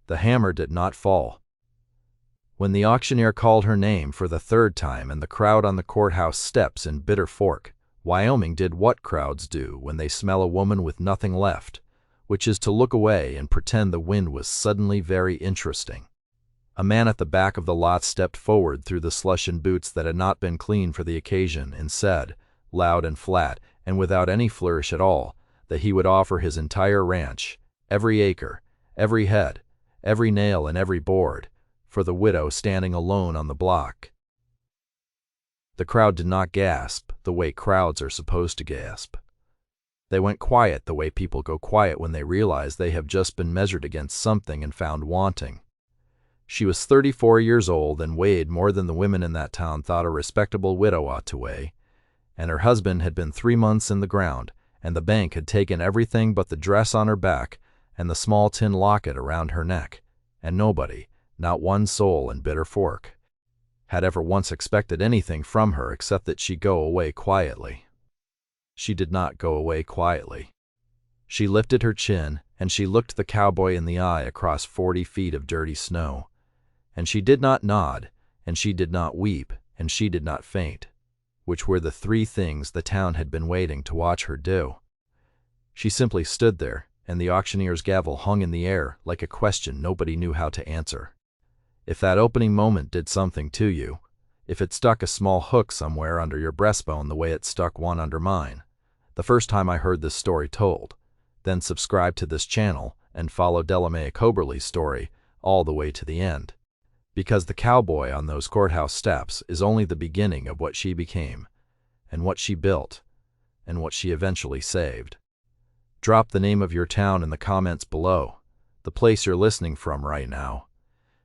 The hammer did not fall. When the auctioneer called her name for the third time and the crowd on the courthouse steps in Bitter Fork, Wyoming did what crowds do when they smell a woman with nothing left, which is to look away and pretend the wind was suddenly very interesting. A man at the back of the lot stepped forward through the slush in boots that had not been cleaned for the occasion and said, loud and flat, and without any flourish at all, that he would offer his entire ranch, every acre, every head, every nail and every board, for the widow standing alone on the block. The crowd did not gasp the way crowds are supposed to gasp. They went quiet the way people go quiet when they realize they have just been measured against something and found wanting. She was 34 years old and weighed more than the women in that town thought a respectable widow ought to weigh, and her husband had been 3 months in the ground, and the bank had taken everything but the dress on her back and the small tin locket around her neck, and nobody, not one soul in Bitter Fork, had ever once expected anything from her except that she go away quietly. She did not go away quietly. She lifted her chin, and she looked the cowboy in the eye across 40 feet of dirty snow. And she did not nod, and she did not weep, and she did not faint, which were the 3 things the town had been waiting to watch her do. She simply stood there, and the auctioneer's gavel hung in the air like a question nobody knew how to answer. If that opening moment did something to you, if it stuck a small hook somewhere under your breastbone the way it stuck one under mine, the first time I heard this story told, then subscribe to this channel and follow Delamay Coberly's story all the way to the end. Because the cowboy on those courthouse steps is only the beginning of what she became, and what she built, and what she eventually saved. Drop the name of your town in the comments below, the place you're listening from right now,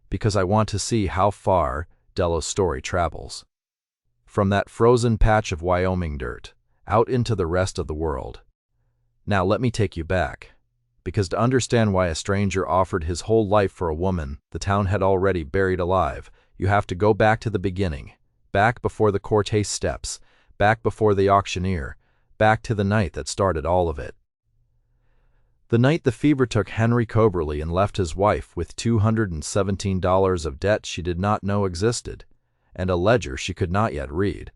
because I want to see how far Della's story travels. From that frozen patch of Wyoming dirt, out into the rest of the world. Now let me take you back, because to understand why a stranger offered his whole life for a woman the town had already buried alive, you have to go back to the beginning, back before the courthouse steps, back before the auctioneer, back to the night that started all of it. The night the fever took Henry Coberly and left his wife with $217 of debt she did not know existed, and a ledger she could not yet read.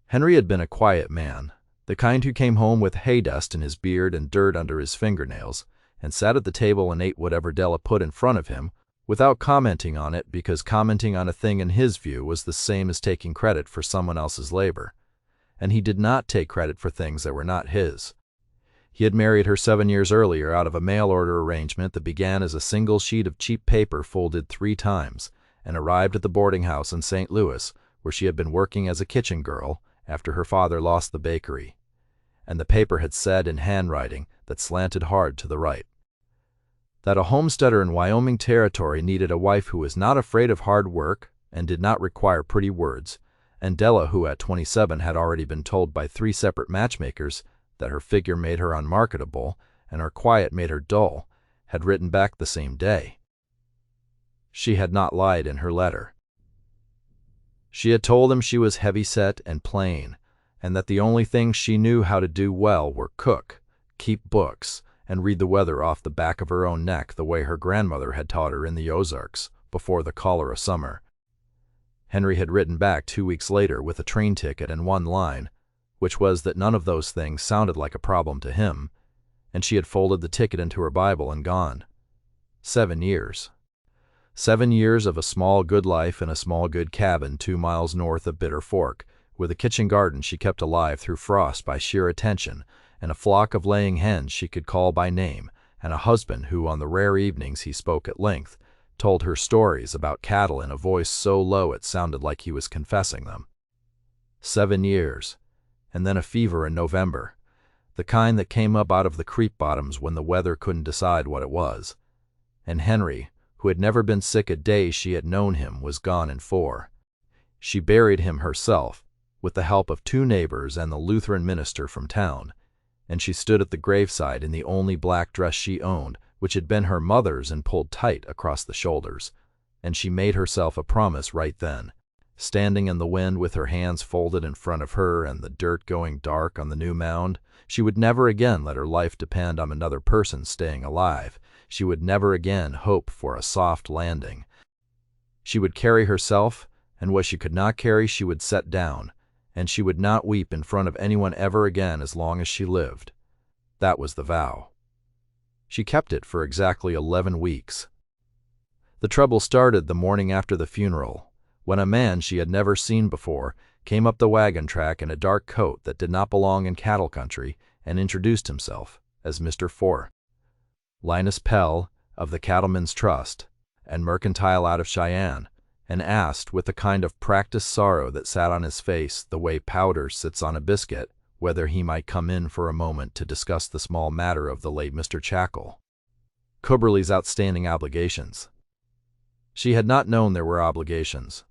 Henry had been a quiet man, the kind who came home with hay dust in his beard and dirt under his fingernails, and sat at the table and ate whatever Della put in front of him, without commenting on it, because commenting on a thing in his view was the same as taking credit for someone else's labor. And he did not take credit for things that were not his. He had married her 7 years earlier out of a mail-order arrangement that began as a single sheet of cheap paper folded 3 times, and arrived at the boarding house in St. Louis, where she had been working as a kitchen girl after her father lost the bakery. And the paper had said in handwriting that slanted hard to the right, that a homesteader in Wyoming Territory needed a wife who was not afraid of hard work and did not require pretty words, and Della, who at 27 had already been told by 3 separate matchmakers that her figure made her unmarketable and her quiet made her dull, had written back the same day. She had not lied in her letter. She had told him she was heavy-set and plain, and that the only things she knew how to do well were cook, keep books, and read the weather off the back of her own neck the way her grandmother had taught her in the Ozarks before the cholera summer. Henry had written back 2 weeks later with a train ticket and 1 line, which was that none of those things sounded like a problem to him, and she had folded the ticket into her Bible and gone. 7 years. 7 years of a small good life in a small good cabin 2 miles north of Bitter Fork, with a kitchen garden she kept alive through frost by sheer attention, and a flock of laying hens she could call by name, and a husband who, on the rare evenings he spoke at length, told her stories about cattle in a voice so low it sounded like he was confessing them. 7 years. And then a fever in November, the kind that came up out of the creek bottoms when the weather couldn't decide what it was. And Henry, who had never been sick a day she had known him, was gone in 4. She buried him herself, with the help of 2 neighbors and the Lutheran minister from town, and she stood at the graveside in the only black dress she owned, which had been her mother's and pulled tight across the shoulders, and she made herself a promise right then, standing in the wind with her hands folded in front of her and the dirt going dark on the new mound. She would never again let her life depend on another person staying alive. she would never again hope for a soft landing. She would carry herself, and what she could not carry she would set down, and she would not weep in front of anyone ever again as long as she lived. That was the vow. She kept it for exactly 11 weeks. The trouble started the morning after the funeral, when a man she had never seen before came up the wagon track in a dark coat that did not belong in cattle country and introduced himself as Mr. Linus Pell of the Cattlemen's Trust and Mercantile out of Cheyenne, and asked with the kind of practiced sorrow that sat on his face the way powder sits on a biscuit, whether he might come in for a moment to discuss the small matter of the late Mr. Coberly's outstanding obligations. She had not known there were obligations.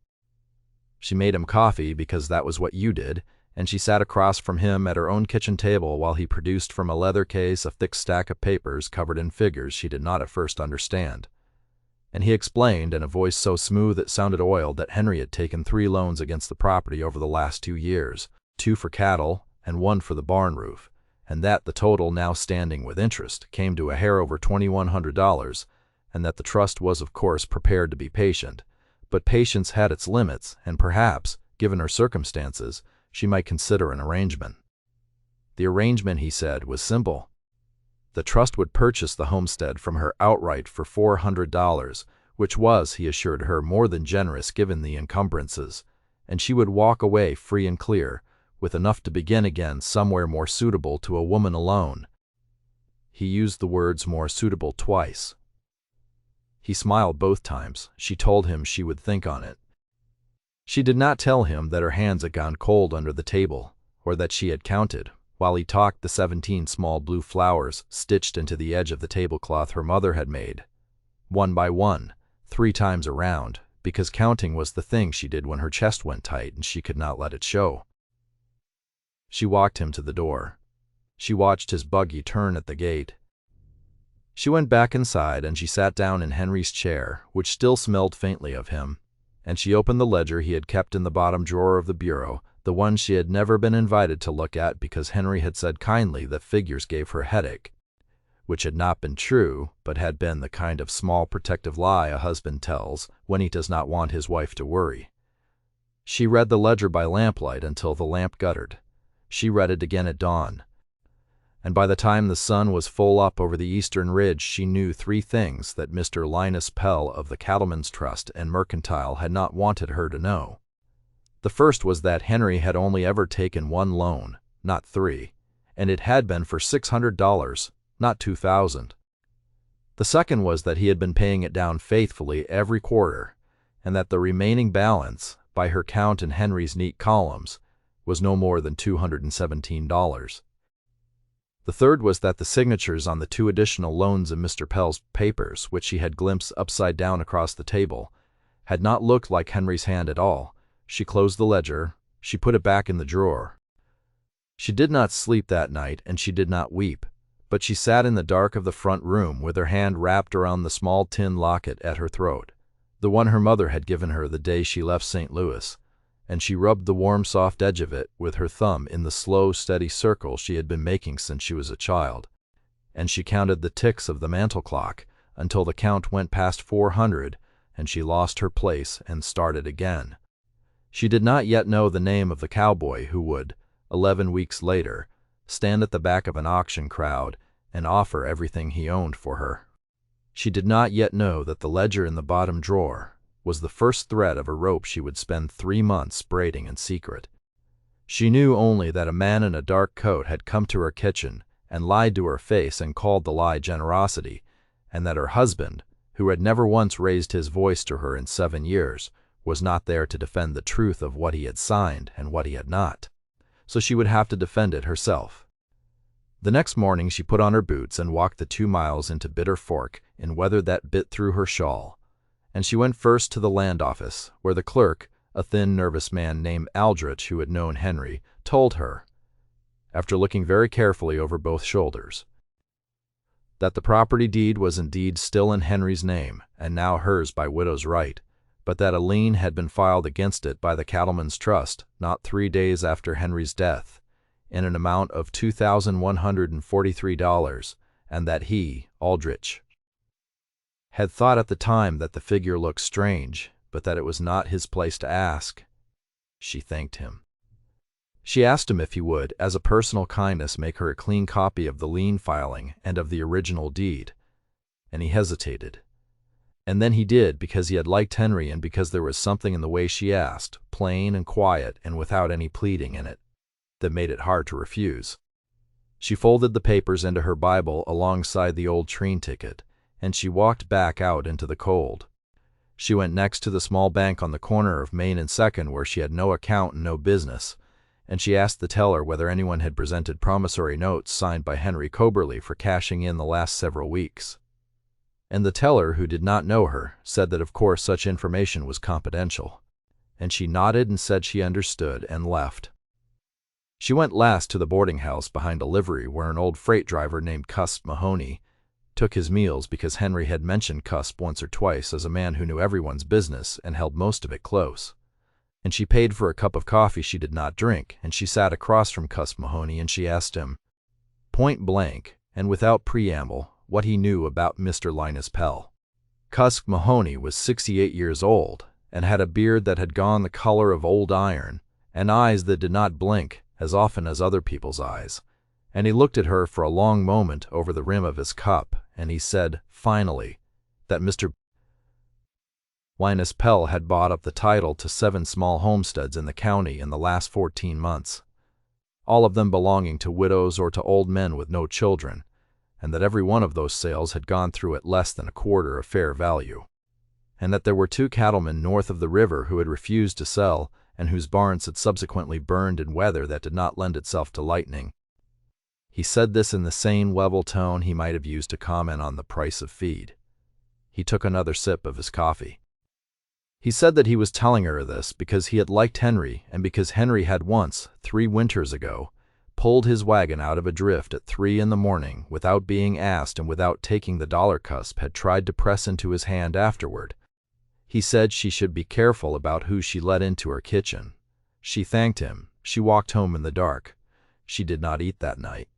She made him coffee because that was what you did, and she sat across from him at her own kitchen table while he produced from a leather case a thick stack of papers covered in figures she did not at first understand. And he explained in a voice so smooth it sounded oiled that Henry had taken 3 loans against the property over the last 2 years, 2 for cattle and 1 for the barn roof, and that the total, now standing with interest, came to a hair over $2,100, and that the trust was of course prepared to be patient, but patience had its limits, and perhaps, given her circumstances, she might consider an arrangement. The arrangement, he said, was simple. The trust would purchase the homestead from her outright for $400, which was, he assured her, more than generous given the encumbrances, and she would walk away free and clear, with enough to begin again somewhere more suitable to a woman alone. He used the words "more suitable" twice. He smiled both times. She told him she would think on it. She did not tell him that her hands had gone cold under the table, or that she had counted, while he talked, the 17 small blue flowers stitched into the edge of the tablecloth her mother had made, 1 by 1, 3 times around, because counting was the thing she did when her chest went tight and she could not let it show. She walked him to the door. She watched his buggy turn at the gate. She went back inside and she sat down in Henry's chair, which still smelled faintly of him, and she opened the ledger he had kept in the bottom drawer of the bureau, the one she had never been invited to look at because Henry had said kindly that figures gave her headache, which had not been true, but had been the kind of small protective lie a husband tells when he does not want his wife to worry. She read the ledger by lamplight until the lamp guttered. She read it again at dawn. And by the time the sun was full up over the eastern ridge, she knew 3 things that Mr. Linus Pell of the Cattlemen's Trust and Mercantile had not wanted her to know. The first was that Henry had only ever taken 1 loan, not 3, and it had been for $600, not $2,000. The second was that he had been paying it down faithfully every quarter, and that the remaining balance, by her count in Henry's neat columns, was no more than $217. The third was that the signatures on the 2 additional loans in Mr. Pell's papers, which she had glimpsed upside down across the table, had not looked like Henry's hand at all. She closed the ledger. She put it back in the drawer. She did not sleep that night, and she did not weep, but she sat in the dark of the front room with her hand wrapped around the small tin locket at her throat, the one her mother had given her the day she left St. Louis, and she rubbed the warm, soft edge of it with her thumb in the slow, steady circle she had been making since she was a child, and she counted the ticks of the mantel clock until the count went past 400, and she lost her place and started again. She did not yet know the name of the cowboy who would, 11 weeks later, stand at the back of an auction crowd and offer everything he owned for her. She did not yet know that the ledger in the bottom drawer was the first thread of a rope she would spend 3 months braiding in secret. She knew only that a man in a dark coat had come to her kitchen and lied to her face and called the lie generosity, and that her husband, who had never once raised his voice to her in 7 years, was not there to defend the truth of what he had signed and what he had not. So she would have to defend it herself. The next morning she put on her boots and walked the 2 miles into Bitter Fork in weather that bit through her shawl, and she went first to the land office, where the clerk, a thin, nervous man named Aldrich who had known Henry, told her, after looking very carefully over both shoulders, that the property deed was indeed still in Henry's name and now hers by widow's right, but that a lien had been filed against it by the Cattlemen's Trust not 3 days after Henry's death, in an amount of $2,143, and that he, Aldrich, had thought at the time that the figure looked strange, but that it was not his place to ask. She thanked him. She asked him if he would, as a personal kindness, make her a clean copy of the lien filing and of the original deed, and he hesitated. And then he did, because he had liked Henry and because there was something in the way she asked, plain and quiet and without any pleading in it, that made it hard to refuse. She folded the papers into her Bible alongside the old train ticket, and she walked back out into the cold. She went next to the small bank on the corner of Main and 2nd, where she had no account and no business, and she asked the teller whether anyone had presented promissory notes signed by Henry Coberly for cashing in the last several weeks. And the teller, who did not know her, said that of course such information was confidential. And she nodded and said she understood and left. She went last to the boarding house behind a livery where an old freight driver named Cusp Mahoney took his meals, because Henry had mentioned Cusp once or twice as a man who knew everyone's business and held most of it close. And she paid for a cup of coffee she did not drink, and she sat across from Cusp Mahoney, and she asked him, point blank and without preamble, what he knew about Mr. Linus Pell. Cusp Mahoney was 68 years old and had a beard that had gone the color of old iron and eyes that did not blink as often as other people's eyes. And he looked at her for a long moment over the rim of his cup, and he said, finally, that Mr. Linus Pell had bought up the title to 7 small homesteads in the county in the last 14 months, all of them belonging to widows or to old men with no children, and that every one of those sales had gone through at less than a quarter of fair value, and that there were 2 cattlemen north of the river who had refused to sell and whose barns had subsequently burned in weather that did not lend itself to lightning. He said this in the same level tone he might have used to comment on the price of feed. He took another sip of his coffee. He said that he was telling her this because he had liked Henry, and because Henry had once, 3 winters ago, pulled his wagon out of a drift at 3 in the morning without being asked and without taking the dollar Cusp had tried to press into his hand afterward. He said she should be careful about who she let into her kitchen. She thanked him. She walked home in the dark. She did not eat that night.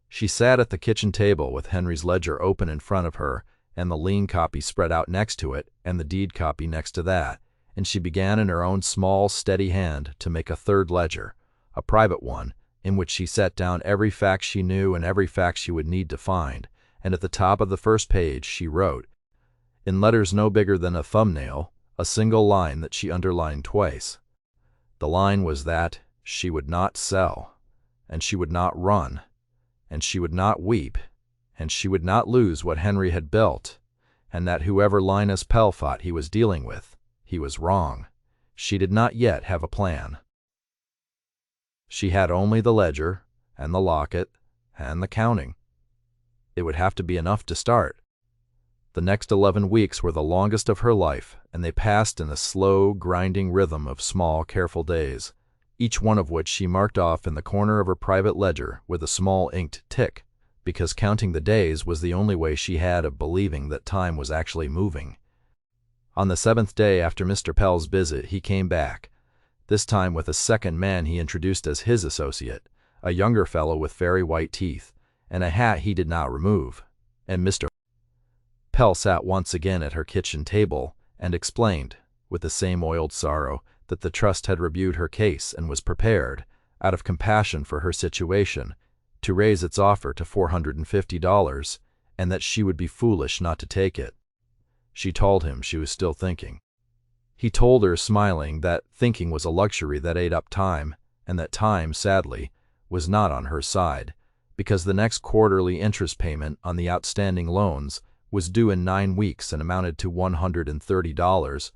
She sat at the kitchen table with Henry's ledger open in front of her and the lien copy spread out next to it and the deed copy next to that, and she began in her own small, steady hand to make a 3rd ledger, a private one, in which she set down every fact she knew and every fact she would need to find, and at the top of the first page she wrote, in letters no bigger than a thumbnail, a single line that she underlined twice. The line was that she would not sell, and she would not run, and she would not weep, and she would not lose what Henry had built, and that whoever Linus Pell thought he was dealing with, he was wrong. She did not yet have a plan. She had only the ledger, and the locket, and the counting. It would have to be enough to start. The next 11 weeks were the longest of her life, and they passed in a slow, grinding rhythm of small, careful days, each one of which she marked off in the corner of her private ledger with a small inked tick, because counting the days was the only way she had of believing that time was actually moving. On the 7th day after Mr. Pell's visit, he came back, this time with a second man he introduced as his associate, a younger fellow with very white teeth, and a hat he did not remove, and Mr. Pell sat once again at her kitchen table and explained, with the same oiled sorrow, that the trust had reviewed her case and was prepared, out of compassion for her situation, to raise its offer to $450, and that she would be foolish not to take it. She told him she was still thinking. He told her, smiling, that thinking was a luxury that ate up time, and that time, sadly, was not on her side, because the next quarterly interest payment on the outstanding loans was due in 9 weeks and amounted to $130,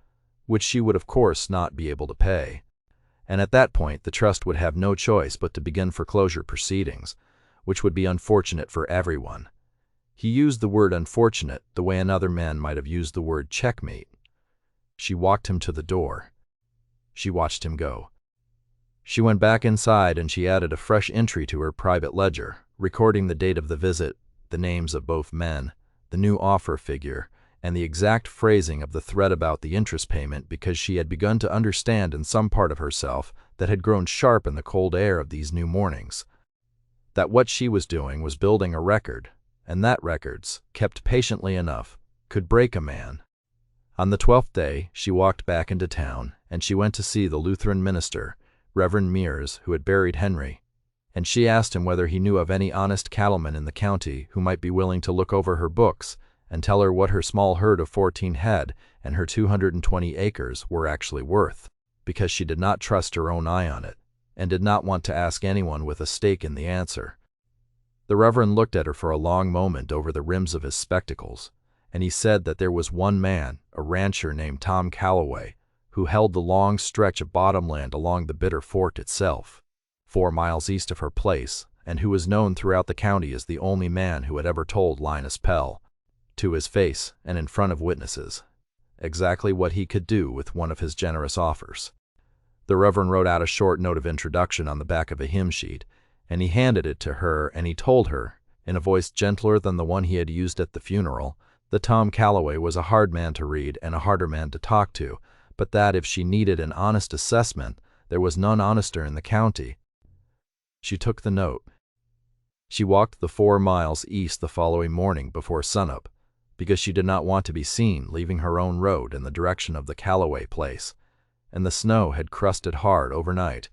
which she would of course not be able to pay. And at that point the trust would have no choice but to begin foreclosure proceedings, which would be unfortunate for everyone. He used the word unfortunate the way another man might have used the word checkmate. She walked him to the door. She watched him go. She went back inside and she added a fresh entry to her private ledger, recording the date of the visit, the names of both men, the new offer figure, and the exact phrasing of the threat about the interest payment, because she had begun to understand in some part of herself that had grown sharp in the cold air of these new mornings, that what she was doing was building a record, and that records, kept patiently enough, could break a man. On the 12th day, she walked back into town, and she went to see the Lutheran minister, Reverend Mears, who had buried Henry, and she asked him whether he knew of any honest cattleman in the county who might be willing to look over her books and tell her what her small herd of 14 head and her 220 acres were actually worth, because she did not trust her own eye on it, and did not want to ask anyone with a stake in the answer. The Reverend looked at her for a long moment over the rims of his spectacles, and he said that there was one man, a rancher named Tom Cowboy, who held the long stretch of bottomland along the Bitter Fort itself, 4 miles east of her place, and who was known throughout the county as the only man who had ever told Linus Pell, to his face and in front of witnesses, exactly what he could do with one of his generous offers. The Reverend wrote out a short note of introduction on the back of a hymn sheet, and he handed it to her, and he told her, in a voice gentler than the one he had used at the funeral, that Tom Calloway was a hard man to read and a harder man to talk to, but that if she needed an honest assessment, there was none honester in the county. She took the note. She walked the 4 miles east the following morning before sunup, because she did not want to be seen leaving her own road in the direction of the Calloway place, and the snow had crusted hard overnight,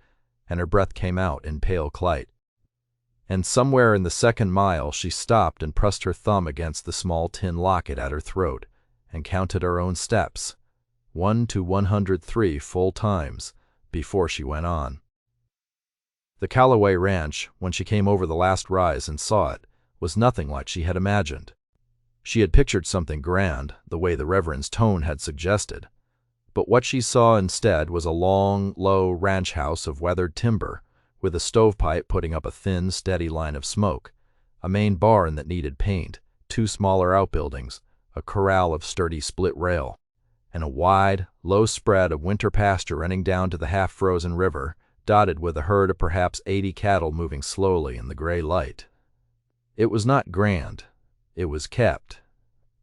and her breath came out in pale clight. And somewhere in the 2nd mile she stopped and pressed her thumb against the small tin locket at her throat, and counted her own steps, 1 to 103 full times, before she went on. The Calloway Ranch, when she came over the last rise and saw it, was nothing like she had imagined. She had pictured something grand, the way the Reverend's tone had suggested, but what she saw instead was a long, low ranch house of weathered timber, with a stovepipe putting up a thin, steady line of smoke, a main barn that needed paint, 2 smaller outbuildings, a corral of sturdy split rail, and a wide, low spread of winter pasture running down to the half-frozen river, dotted with a herd of perhaps 80 cattle moving slowly in the gray light. It was not grand. It was kept.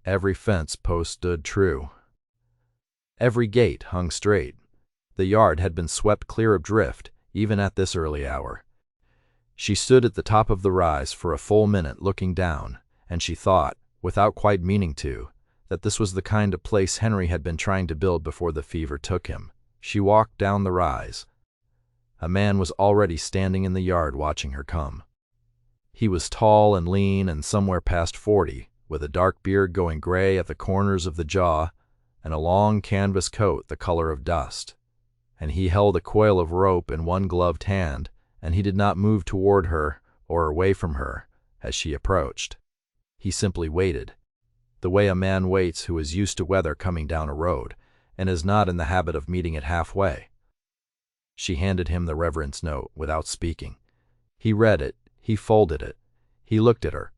Every fence post stood true. Every gate hung straight. The yard had been swept clear of drift, even at this early hour. She stood at the top of the rise for a full minute looking down, and she thought, without quite meaning to, that this was the kind of place Henry had been trying to build before the fever took him. She walked down the rise. A man was already standing in the yard watching her come. He was tall and lean and somewhere past 40, with a dark beard going gray at the corners of the jaw, and a long canvas coat the color of dust. And he held a coil of rope in one gloved hand, and he did not move toward her or away from her as she approached. He simply waited, the way a man waits who is used to weather coming down a road, and is not in the habit of meeting it halfway. She handed him the Reverend's note without speaking. He read it, he folded it, he looked at her.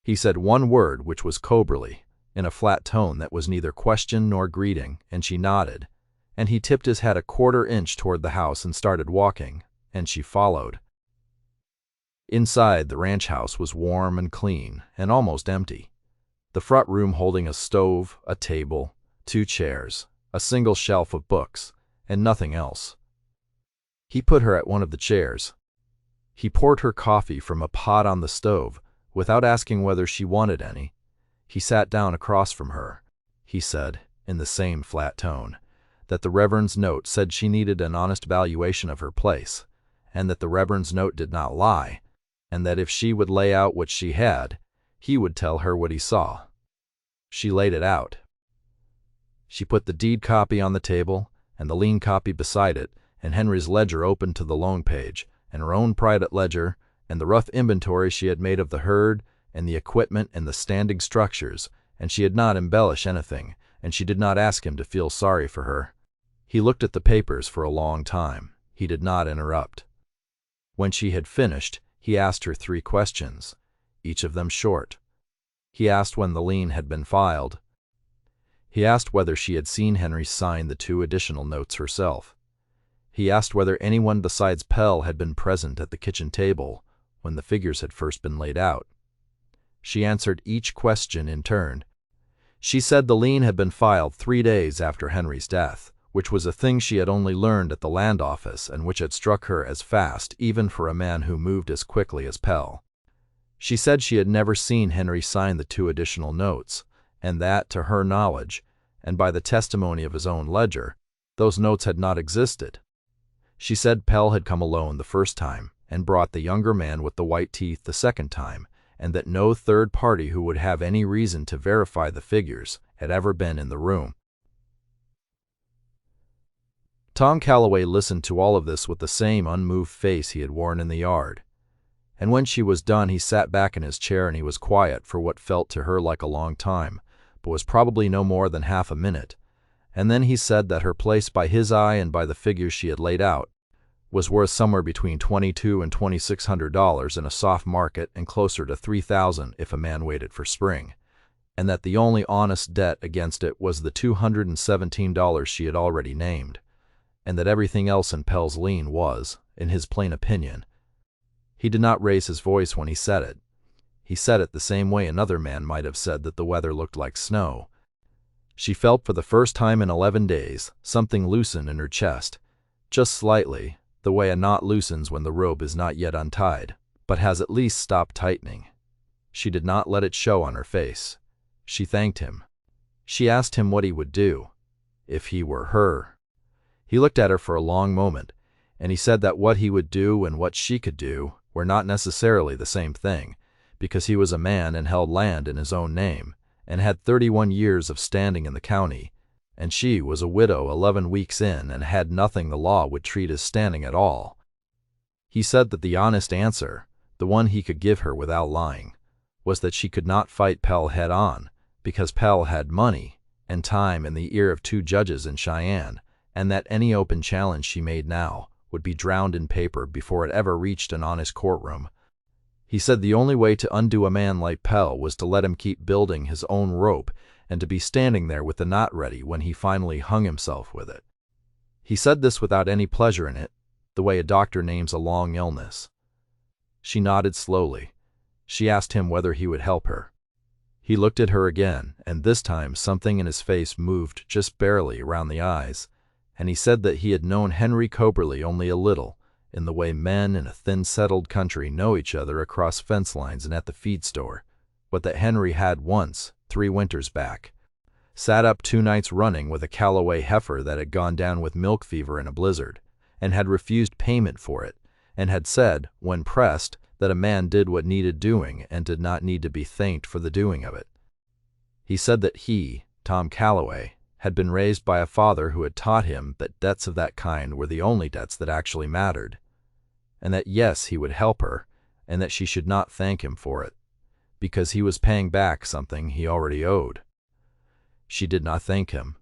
He said one word which was coberly, in a flat tone that was neither question nor greeting, and she nodded, and he tipped his head a 1/4 inch toward the house and started walking, and she followed. Inside, the ranch house was warm and clean, and almost empty. The front room holding a stove, a table, 2 chairs, a single shelf of books, and nothing else. He put her at one of the chairs. He poured her coffee from a pot on the stove, without asking whether she wanted any. He sat down across from her. He said, in the same flat tone, that the Reverend's note said she needed an honest valuation of her place, and that the Reverend's note did not lie, and that if she would lay out what she had, he would tell her what he saw. She laid it out. She put the deed copy on the table, and the lien copy beside it, and Henry's ledger open to the loan page, and her own private ledger, and the rough inventory she had made of the herd, and the equipment and the standing structures, and she had not embellished anything, and she did not ask him to feel sorry for her. He looked at the papers for a long time. He did not interrupt. When she had finished, he asked her 3 questions, each of them short. He asked when the lien had been filed. He asked whether she had seen Henry sign the 2 additional notes herself. He asked whether anyone besides Pell had been present at the kitchen table when the figures had first been laid out. She answered each question in turn. She said the lien had been filed 3 days after Henry's death, which was a thing she had only learned at the land office and which had struck her as fast even for a man who moved as quickly as Pell. She said she had never seen Henry sign the 2 additional notes, and that, to her knowledge, and by the testimony of his own ledger, those notes had not existed. She said Pell had come alone the first time, and brought the younger man with the white teeth the second time, and that no third party who would have any reason to verify the figures had ever been in the room. Tom Calloway listened to all of this with the same unmoved face he had worn in the yard. And when she was done, he sat back in his chair and he was quiet for what felt to her like a long time, but was probably no more than half a minute. And then he said that her place by his eye and by the figures she had laid out was worth somewhere between $2,200 and $2,600 in a soft market and closer to $3,000 if a man waited for spring, and that the only honest debt against it was the $217 she had already named, and that everything else in Pell's lien was, in his plain opinion. He did not raise his voice when he said it. He said it the same way another man might have said that the weather looked like snow. She felt for the first time in 11 days something loosen in her chest, just slightly, the way a knot loosens when the rope is not yet untied, but has at least stopped tightening. She did not let it show on her face. She thanked him. She asked him what he would do, if he were her. He looked at her for a long moment, and he said that what he would do and what she could do were not necessarily the same thing, because he was a man and held land in his own name, and had 31 years of standing in the county, and she was a widow 11 weeks in and had nothing the law would treat as standing at all. He said that the honest answer, the one he could give her without lying, was that she could not fight Pell head on, because Pell had money and time and the ear of 2 judges in Cheyenne, and that any open challenge she made now would be drowned in paper before it ever reached an honest courtroom. He said the only way to undo a man like Pell was to let him keep building his own rope and to be standing there with the knot ready when he finally hung himself with it. He said this without any pleasure in it, the way a doctor names a long illness. She nodded slowly. She asked him whether he would help her. He looked at her again, and this time something in his face moved just barely around the eyes, and he said that he had known Henry Coberly only a little, in the way men in a thin-settled country know each other across fence lines and at the feed store, but that Henry had once, 3 winters back, sat up 2 nights running with a Calloway heifer that had gone down with milk fever in a blizzard, and had refused payment for it, and had said, when pressed, that a man did what needed doing and did not need to be thanked for the doing of it. He said that he, Tom Calloway, had been raised by a father who had taught him that debts of that kind were the only debts that actually mattered, and that yes, he would help her, and that she should not thank him for it, because he was paying back something he already owed. She did not thank him.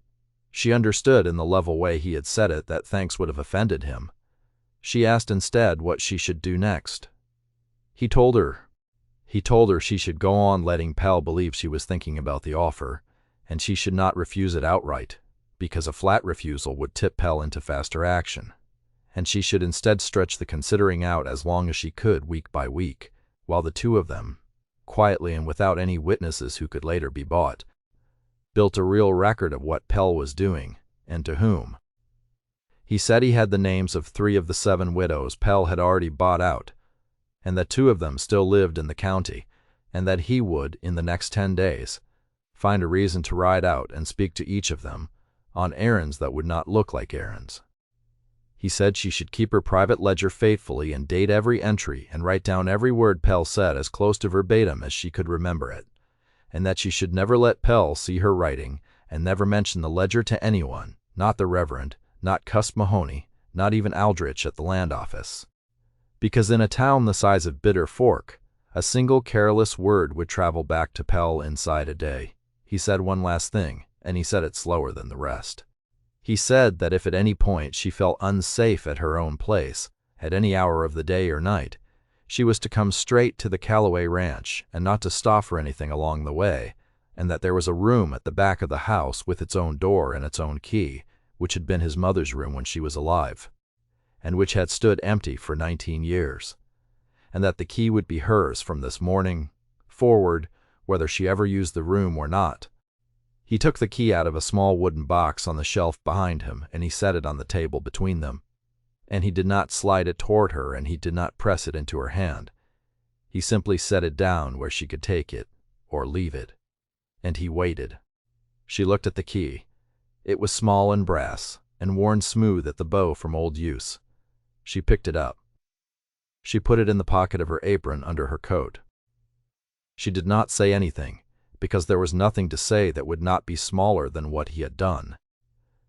She understood in the level way he had said it that thanks would have offended him. She asked instead what she should do next. He told her she should go on letting Pell believe she was thinking about the offer, and she should not refuse it outright, because a flat refusal would tip Pell into faster action, and she should instead stretch the considering out as long as she could week by week, while the 2 of them, quietly and without any witnesses who could later be bought, built a real record of what Pell was doing, and to whom. He said he had the names of 3 of the 7 widows Pell had already bought out, and that 2 of them still lived in the county, and that he would, in the next 10 days, find a reason to ride out and speak to each of them, on errands that would not look like errands. He said she should keep her private ledger faithfully and date every entry and write down every word Pell said as close to verbatim as she could remember it, and that she should never let Pell see her writing and never mention the ledger to anyone, not the Reverend, not Cuss Mahoney, not even Aldrich at the land office. Because in a town the size of Bitter Fork, a single careless word would travel back to Pell inside a day. He said one last thing, and he said it slower than the rest. He said that if at any point she felt unsafe at her own place, at any hour of the day or night, she was to come straight to the Calloway Ranch and not to stop for anything along the way, and that there was a room at the back of the house with its own door and its own key, which had been his mother's room when she was alive, and which had stood empty for 19 years, and that the key would be hers from this morning forward, whether she ever used the room or not. He took the key out of a small wooden box on the shelf behind him, and he set it on the table between them. And he did not slide it toward her, and he did not press it into her hand. He simply set it down where she could take it or leave it. and he waited. She looked at the key. It was small and brass, and worn smooth at the bow from old use. She picked it up. She put it in the pocket of her apron under her coat. She did not say anything, because there was nothing to say that would not be smaller than what he had done.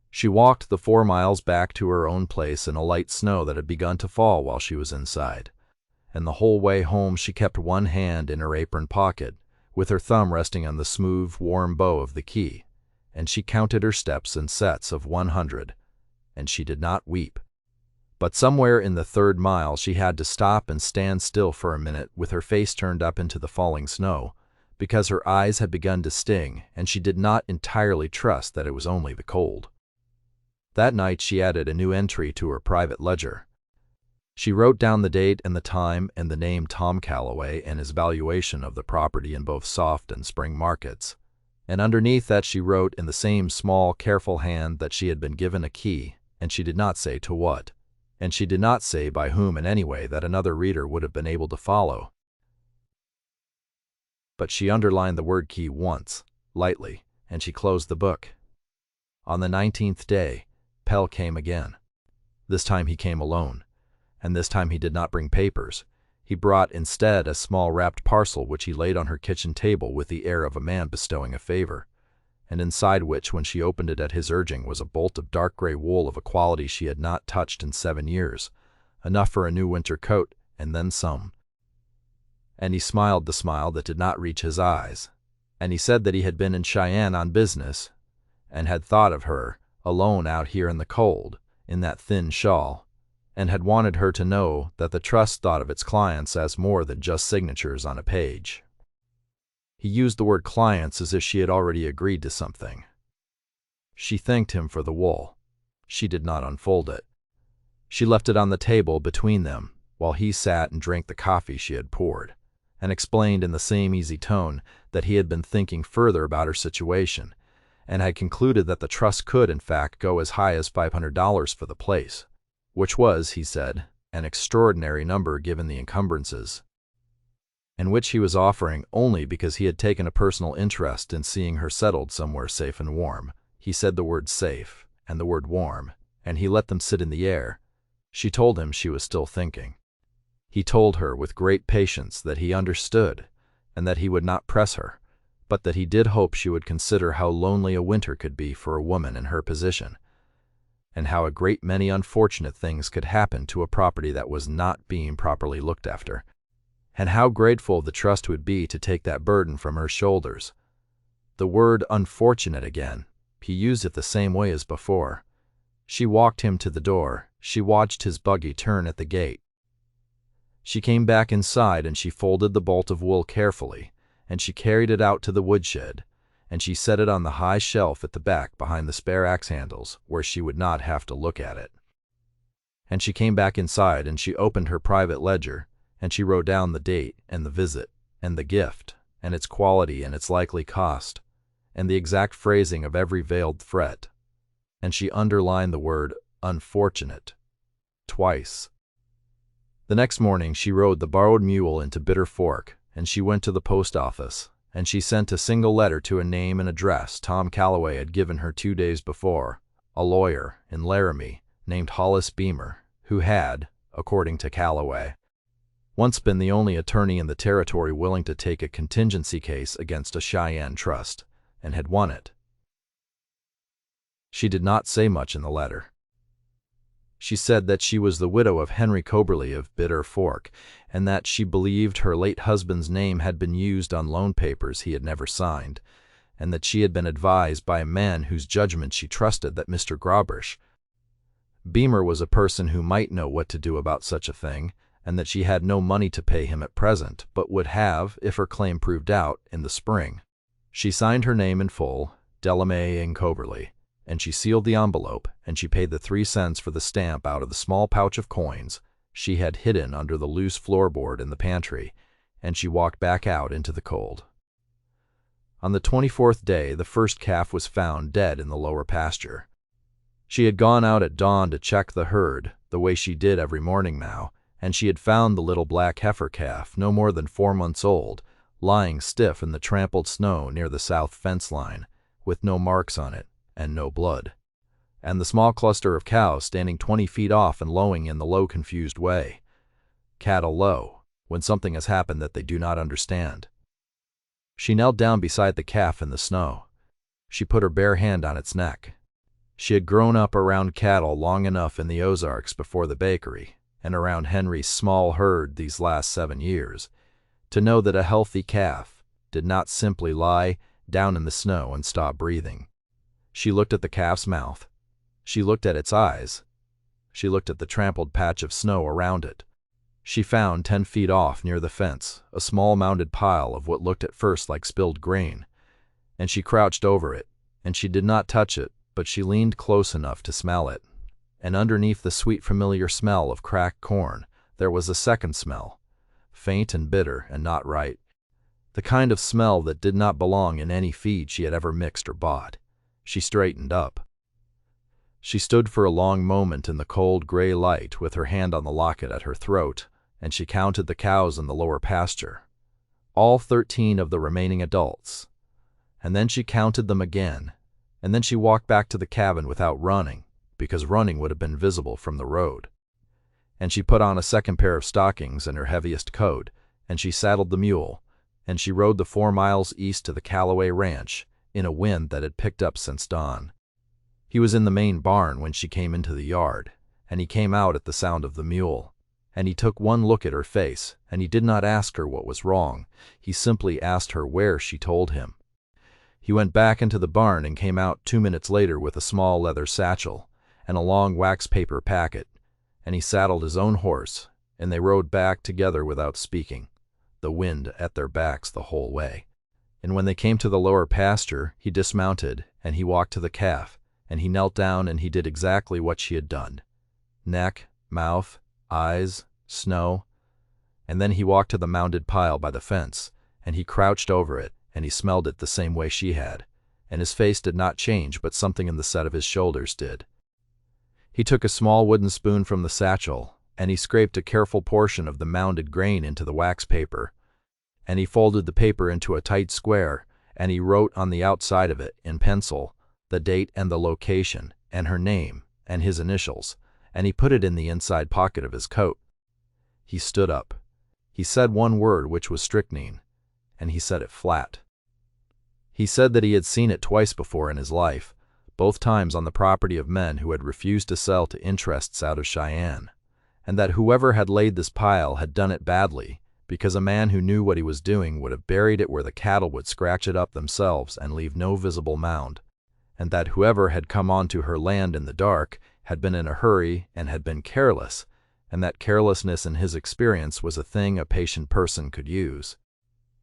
She walked the 4 miles back to her own place in a light snow that had begun to fall while she was inside, and the whole way home she kept one hand in her apron pocket, with her thumb resting on the smooth, warm bow of the key, and she counted her steps in sets of 100, and she did not weep. But somewhere in the 3rd mile she had to stop and stand still for a minute with her face turned up into the falling snow, because her eyes had begun to sting, and she did not entirely trust that it was only the cold. That night she added a new entry to her private ledger. She wrote down the date and the time and the name Tom Calloway and his valuation of the property in both soft and spring markets, and underneath that she wrote in the same small, careful hand that she had been given a key, and she did not say to what, and she did not say by whom in any way that another reader would have been able to follow. But she underlined the word key once, lightly, and she closed the book. On the 19th day, Pell came again. This time he came alone, and this time he did not bring papers. He brought instead a small wrapped parcel which he laid on her kitchen table with the air of a man bestowing a favor, and inside which, when she opened it at his urging, was a bolt of dark gray wool of a quality she had not touched in 7 years, enough for a new winter coat, and then some. And he smiled the smile that did not reach his eyes, and he said that he had been in Cheyenne on business, and had thought of her, alone out here in the cold, in that thin shawl, and had wanted her to know that the trust thought of its clients as more than just signatures on a page. He used the word clients as if she had already agreed to something. She thanked him for the wool. She did not unfold it. She left it on the table between them, while he sat and drank the coffee she had poured, and explained in the same easy tone that he had been thinking further about her situation, and had concluded that the trust could, in fact, go as high as $500 for the place, which was, he said, an extraordinary number given the encumbrances, and which he was offering only because he had taken a personal interest in seeing her settled somewhere safe and warm. He said the word safe and the word warm, and he let them sit in the air. She told him she was still thinking. He told her with great patience that he understood, and that he would not press her, but that he did hope she would consider how lonely a winter could be for a woman in her position, and how a great many unfortunate things could happen to a property that was not being properly looked after, and how grateful the trust would be to take that burden from her shoulders. The word unfortunate again, he used it the same way as before. She walked him to the door. She watched his buggy turn at the gate. She came back inside and she folded the bolt of wool carefully, and she carried it out to the woodshed, and she set it on the high shelf at the back behind the spare axe handles, where she would not have to look at it. And she came back inside and she opened her private ledger, and she wrote down the date and the visit and the gift and its quality and its likely cost and the exact phrasing of every veiled threat, and she underlined the word unfortunate twice. The next morning she rode the borrowed mule into Bitter Fork, and she went to the post office, and she sent a single letter to a name and address Tom Calloway had given her 2 days before, a lawyer in Laramie named Hollis Beamer, who had, according to Calloway, once been the only attorney in the territory willing to take a contingency case against a Cheyenne trust, and had won it. She did not say much in the letter. She said that she was the widow of Henry Coberly of Bitter Fork, and that she believed her late husband's name had been used on loan papers he had never signed, and that she had been advised by a man whose judgment she trusted, that Mr. Grabrish Beamer was a person who might know what to do about such a thing, and that she had no money to pay him at present, but would have, if her claim proved out, in the spring. She signed her name in full, Delamay and Coberly, and she sealed the envelope, and she paid the 3 cents for the stamp out of the small pouch of coins she had hidden under the loose floorboard in the pantry, and she walked back out into the cold. On the 24th day, the first calf was found dead in the lower pasture. She had gone out at dawn to check the herd, the way she did every morning now, and she had found the little black heifer calf, no more than 4 months old, lying stiff in the trampled snow near the south fence line, with no marks on it, and no blood. And the small cluster of cows standing 20 feet off and lowing in the low, confused way. Cattle low, when something has happened that they do not understand. She knelt down beside the calf in the snow. She put her bare hand on its neck. She had grown up around cattle long enough in the Ozarks before the bakery, and around Henry's small herd these last 7 years, to know that a healthy calf did not simply lie down in the snow and stop breathing. She looked at the calf's mouth. She looked at its eyes. She looked at the trampled patch of snow around it. She found 10 feet off near the fence a small mounded pile of what looked at first like spilled grain, and she crouched over it, and she did not touch it, but she leaned close enough to smell it. And underneath the sweet familiar smell of cracked corn, there was a second smell, faint and bitter and not right. The kind of smell that did not belong in any feed she had ever mixed or bought. She straightened up. She stood for a long moment in the cold gray light with her hand on the locket at her throat, and she counted the cows in the lower pasture, all 13 of the remaining adults. And then she counted them again, and then she walked back to the cabin without running, because running would have been visible from the road. And she put on a second pair of stockings and her heaviest coat, and she saddled the mule, and she rode the 4 miles east to the Calloway ranch in a wind that had picked up since dawn. He was in the main barn when she came into the yard, and he came out at the sound of the mule, and he took one look at her face, and he did not ask her what was wrong. He simply asked her where she told him. He went back into the barn and came out 2 minutes later with a small leather satchel and a long wax paper packet, and he saddled his own horse, and they rode back together without speaking, the wind at their backs the whole way. And when they came to the lower pasture, he dismounted, and he walked to the calf, and he knelt down and he did exactly what she had done. Neck, mouth, eyes, snow. And then he walked to the mounded pile by the fence, and he crouched over it, and he smelled it the same way she had, and his face did not change, but something in the set of his shoulders did. He took a small wooden spoon from the satchel, and he scraped a careful portion of the mounded grain into the wax paper, and he folded the paper into a tight square, and he wrote on the outside of it, in pencil, the date and the location, and her name, and his initials, and he put it in the inside pocket of his coat. He stood up. He said one word, which was strychnine, and he said it flat. He said that he had seen it twice before in his life, both times on the property of men who had refused to sell to interests out of Cheyenne, and that whoever had laid this pile had done it badly, because a man who knew what he was doing would have buried it where the cattle would scratch it up themselves and leave no visible mound, and that whoever had come onto her land in the dark had been in a hurry and had been careless, and that carelessness in his experience was a thing a patient person could use.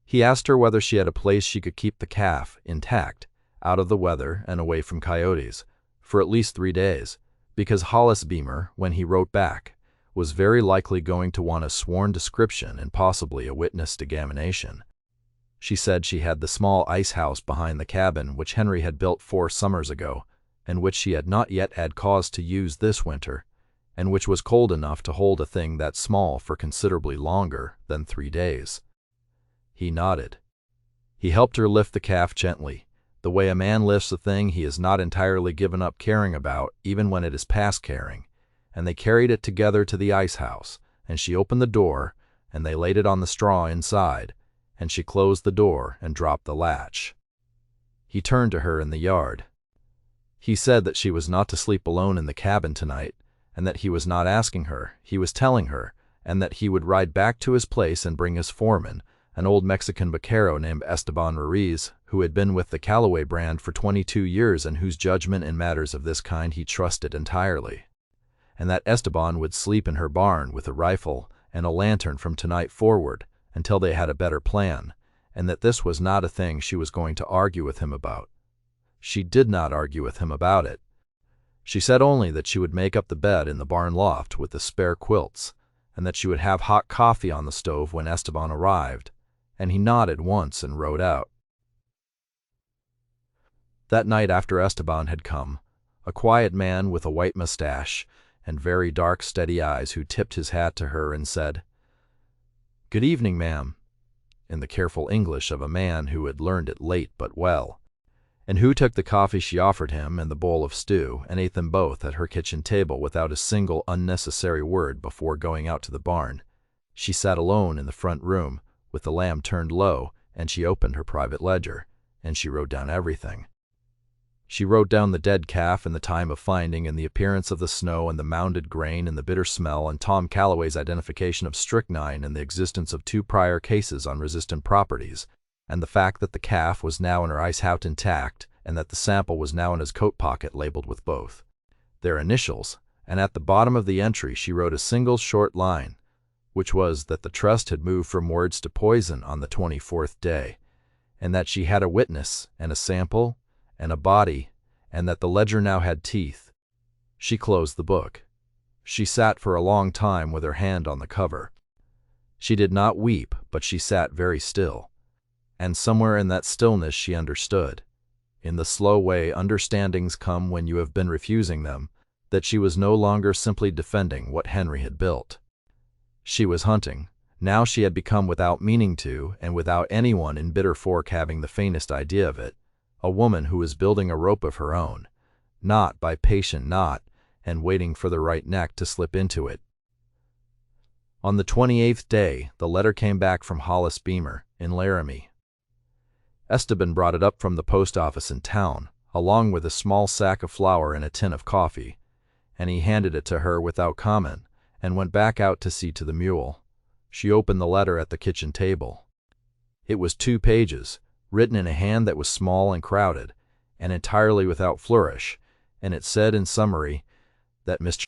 He asked her whether she had a place she could keep the calf intact, out of the weather and away from coyotes, for at least 3 days, because Hollis Beamer, when he wrote back, was very likely going to want a sworn description and possibly a witnessed examination. She said she had the small ice house behind the cabin which Henry had built 4 summers ago, and which she had not yet had cause to use this winter, and which was cold enough to hold a thing that small for considerably longer than 3 days. He nodded. He helped her lift the calf gently, the way a man lifts a thing he has not entirely given up caring about, even when it is past caring, and they carried it together to the ice house, and she opened the door, and they laid it on the straw inside, and she closed the door and dropped the latch. He turned to her in the yard. He said that she was not to sleep alone in the cabin tonight, and that he was not asking her, he was telling her, and that he would ride back to his place and bring his foreman, an old Mexican vaquero named Esteban Ruiz, who had been with the Calloway brand for 22 years and whose judgment in matters of this kind he trusted entirely, and that Esteban would sleep in her barn with a rifle and a lantern from tonight forward until they had a better plan, and that this was not a thing she was going to argue with him about. She did not argue with him about it. She said only that she would make up the bed in the barn loft with the spare quilts, and that she would have hot coffee on the stove when Esteban arrived, and he nodded once and rode out. That night after Esteban had come, a quiet man with a white mustache and very dark, steady eyes who tipped his hat to her and said, "Good evening, ma'am." in the careful English of a man who had learned it late but well. And who took the coffee she offered him and the bowl of stew, and ate them both at her kitchen table without a single unnecessary word before going out to the barn. She sat alone in the front room, with the lamp turned low, and she opened her private ledger, and she wrote down everything. She wrote down the dead calf and the time of finding, and the appearance of the snow and the mounded grain and the bitter smell, and Tom Calloway's identification of strychnine and the existence of 2 prior cases on resistant properties, and the fact that the calf was now in her ice house intact, and that the sample was now in his coat pocket labeled with both their initials, and at the bottom of the entry she wrote a single short line, which was that the trust had moved from words to poison on the 24th day, and that she had a witness and a sample and a body, and that the ledger now had teeth. She closed the book. She sat for a long time with her hand on the cover. She did not weep, but she sat very still. And somewhere in that stillness she understood, in the slow way understandings come when you have been refusing them, that she was no longer simply defending what Henry had built. She was hunting. Now she had become, without meaning to, and without anyone in Bitter Fork having the faintest idea of it, a woman who was building a rope of her own, knot by patient knot, and waiting for the right neck to slip into it. On the 28th day, the letter came back from Hollis Beamer, in Laramie. Esteban brought it up from the post office in town, along with a small sack of flour and a tin of coffee, and he handed it to her without comment, and went back out to see to the mule. She opened the letter at the kitchen table. It was 2 pages, written in a hand that was small and crowded, and entirely without flourish, and it said in summary that Mr.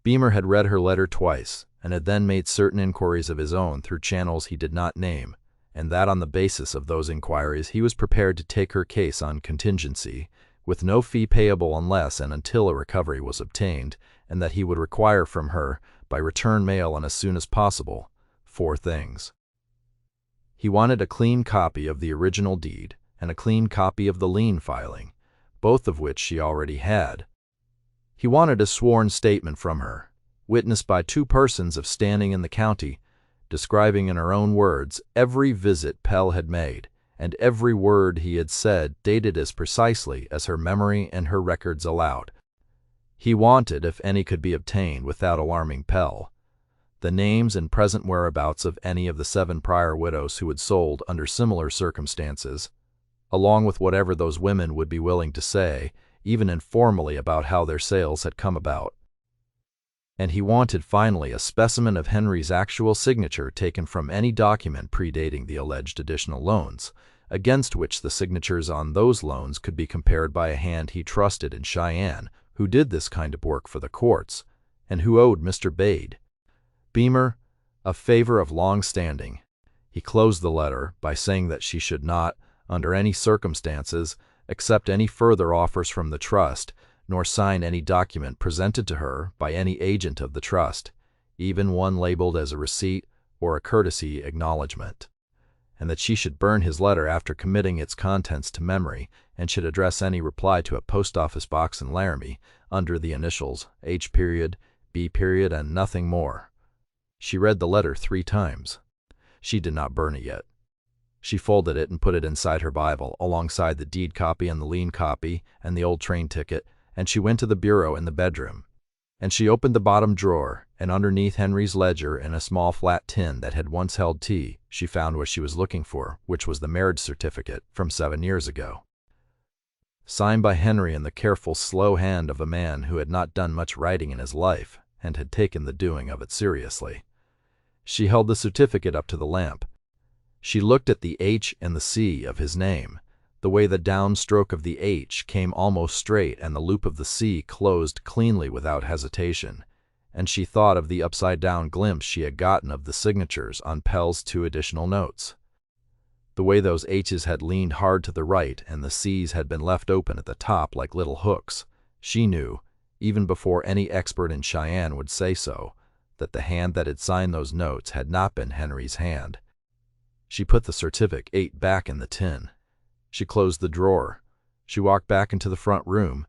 Beamer had read her letter twice, and had then made certain inquiries of his own through channels he did not name, and that on the basis of those inquiries he was prepared to take her case on contingency, with no fee payable unless and until a recovery was obtained, and that he would require from her, by return mail and as soon as possible, 4 things. He wanted a clean copy of the original deed and a clean copy of the lien filing, both of which she already had. He wanted a sworn statement from her, witnessed by 2 persons of standing in the county, describing in her own words every visit Pell had made, and every word he had said dated as precisely as her memory and her records allowed. He wanted, if any could be obtained without alarming Pell, the names and present whereabouts of any of the 7 prior widows who had sold under similar circumstances, along with whatever those women would be willing to say, even informally, about how their sales had come about. And he wanted finally a specimen of Henry's actual signature taken from any document predating the alleged additional loans, against which the signatures on those loans could be compared by a hand he trusted in Cheyenne, who did this kind of work for the courts, and who owed Mr. Beamer a favor of long standing. He closed the letter by saying that she should not, under any circumstances, accept any further offers from the trust, nor sign any document presented to her by any agent of the trust, even one labeled as a receipt or a courtesy acknowledgment, and that she should burn his letter after committing its contents to memory, and should address any reply to a post office box in Laramie under the initials H. B. and nothing more. She read the letter 3 times. She did not burn it yet. She folded it and put it inside her Bible, alongside the deed copy and the lien copy and the old train ticket, and she went to the bureau in the bedroom. And she opened the bottom drawer, and underneath Henry's ledger and a small flat tin that had once held tea, she found what she was looking for, which was the marriage certificate from 7 years ago, signed by Henry in the careful, slow hand of a man who had not done much writing in his life, and had taken the doing of it seriously. She held the certificate up to the lamp. She looked at the H and the C of his name, the way the downstroke of the H came almost straight and the loop of the C closed cleanly without hesitation, and she thought of the upside-down glimpse she had gotten of the signatures on Pell's 2 additional notes. The way those H's had leaned hard to the right and the C's had been left open at the top like little hooks. She knew, even before any expert in Cheyenne would say so, that the hand that had signed those notes had not been Henry's hand. She put the certificate back in the tin. She closed the drawer. She walked back into the front room,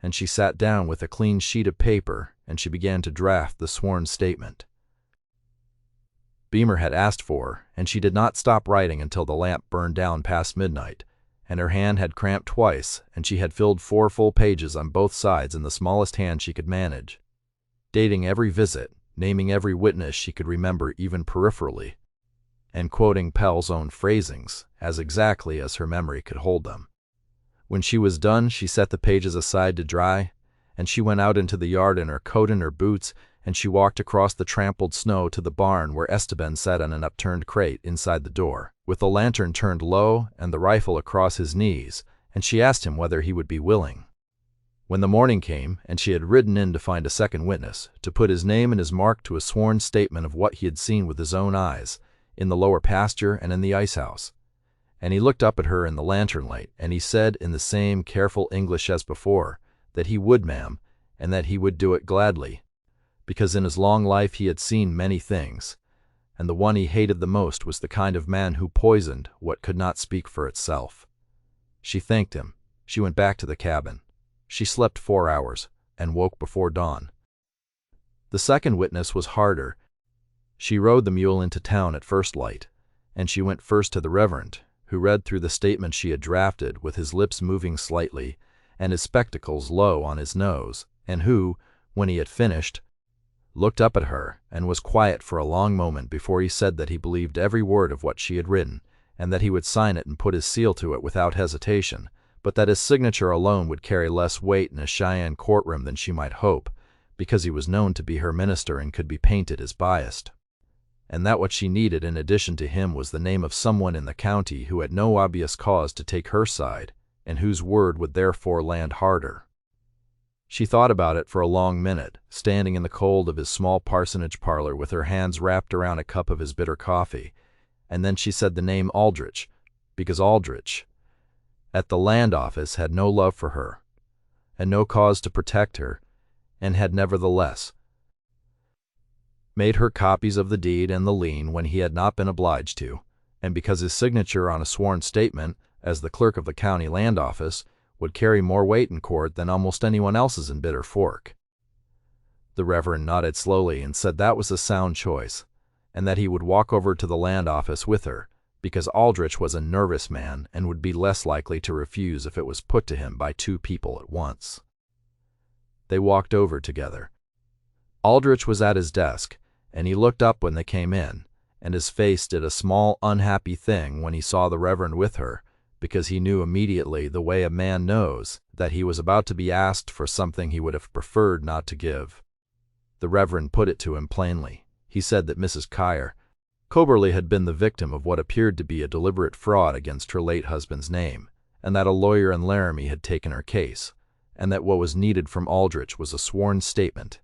and she sat down with a clean sheet of paper, and she began to draft the sworn statement. Beamer had asked for, and she did not stop writing until the lamp burned down past midnight, and her hand had cramped twice, and she had filled 4 full pages on both sides in the smallest hand she could manage, dating every visit, naming every witness she could remember even peripherally, and quoting Pell's own phrasings as exactly as her memory could hold them. When she was done, she set the pages aside to dry, and she went out into the yard in her coat and her boots, and she walked across the trampled snow to the barn where Esteban sat on an upturned crate inside the door, with the lantern turned low and the rifle across his knees, and she asked him whether he would be willing. When the morning came, and she had ridden in to find a second witness, to put his name and his mark to a sworn statement of what he had seen with his own eyes, in the lower pasture and in the ice house, and he looked up at her in the lantern light, and he said in the same careful English as before, that he would, ma'am, and that he would do it gladly, because in his long life he had seen many things, and the one he hated the most was the kind of man who poisoned what could not speak for itself. She thanked him. She went back to the cabin. She slept 4 hours, and woke before dawn. The second witness was harder. She rode the mule into town at first light, and she went first to the Reverend, who read through the statement she had drafted with his lips moving slightly and his spectacles low on his nose, and who, when he had finished, looked up at her and was quiet for a long moment before he said that he believed every word of what she had written, and that he would sign it and put his seal to it without hesitation, but that his signature alone would carry less weight in a Cheyenne courtroom than she might hope, because he was known to be her minister and could be painted as biased, and that what she needed in addition to him was the name of someone in the county who had no obvious cause to take her side, and whose word would therefore land harder. She thought about it for a long minute, standing in the cold of his small parsonage parlor with her hands wrapped around a cup of his bitter coffee, and then she said the name Aldrich, because Aldrich, at the land office, had no love for her, and no cause to protect her, and had nevertheless made her copies of the deed and the lien when he had not been obliged to, and because his signature on a sworn statement, as the clerk of the county land office, would carry more weight in court than almost anyone else's in Bitter Fork. The Reverend nodded slowly and said that was a sound choice, and that he would walk over to the land office with her, because Aldrich was a nervous man and would be less likely to refuse if it was put to him by 2 people at once. They walked over together. Aldrich was at his desk, and he looked up when they came in, and his face did a small unhappy thing when he saw the Reverend with her, because he knew immediately, the way a man knows, that he was about to be asked for something he would have preferred not to give. The Reverend put it to him plainly. He said that Mrs. Coberly had been the victim of what appeared to be a deliberate fraud against her late husband's name, and that a lawyer in Laramie had taken her case, and that what was needed from Aldrich was a sworn statement,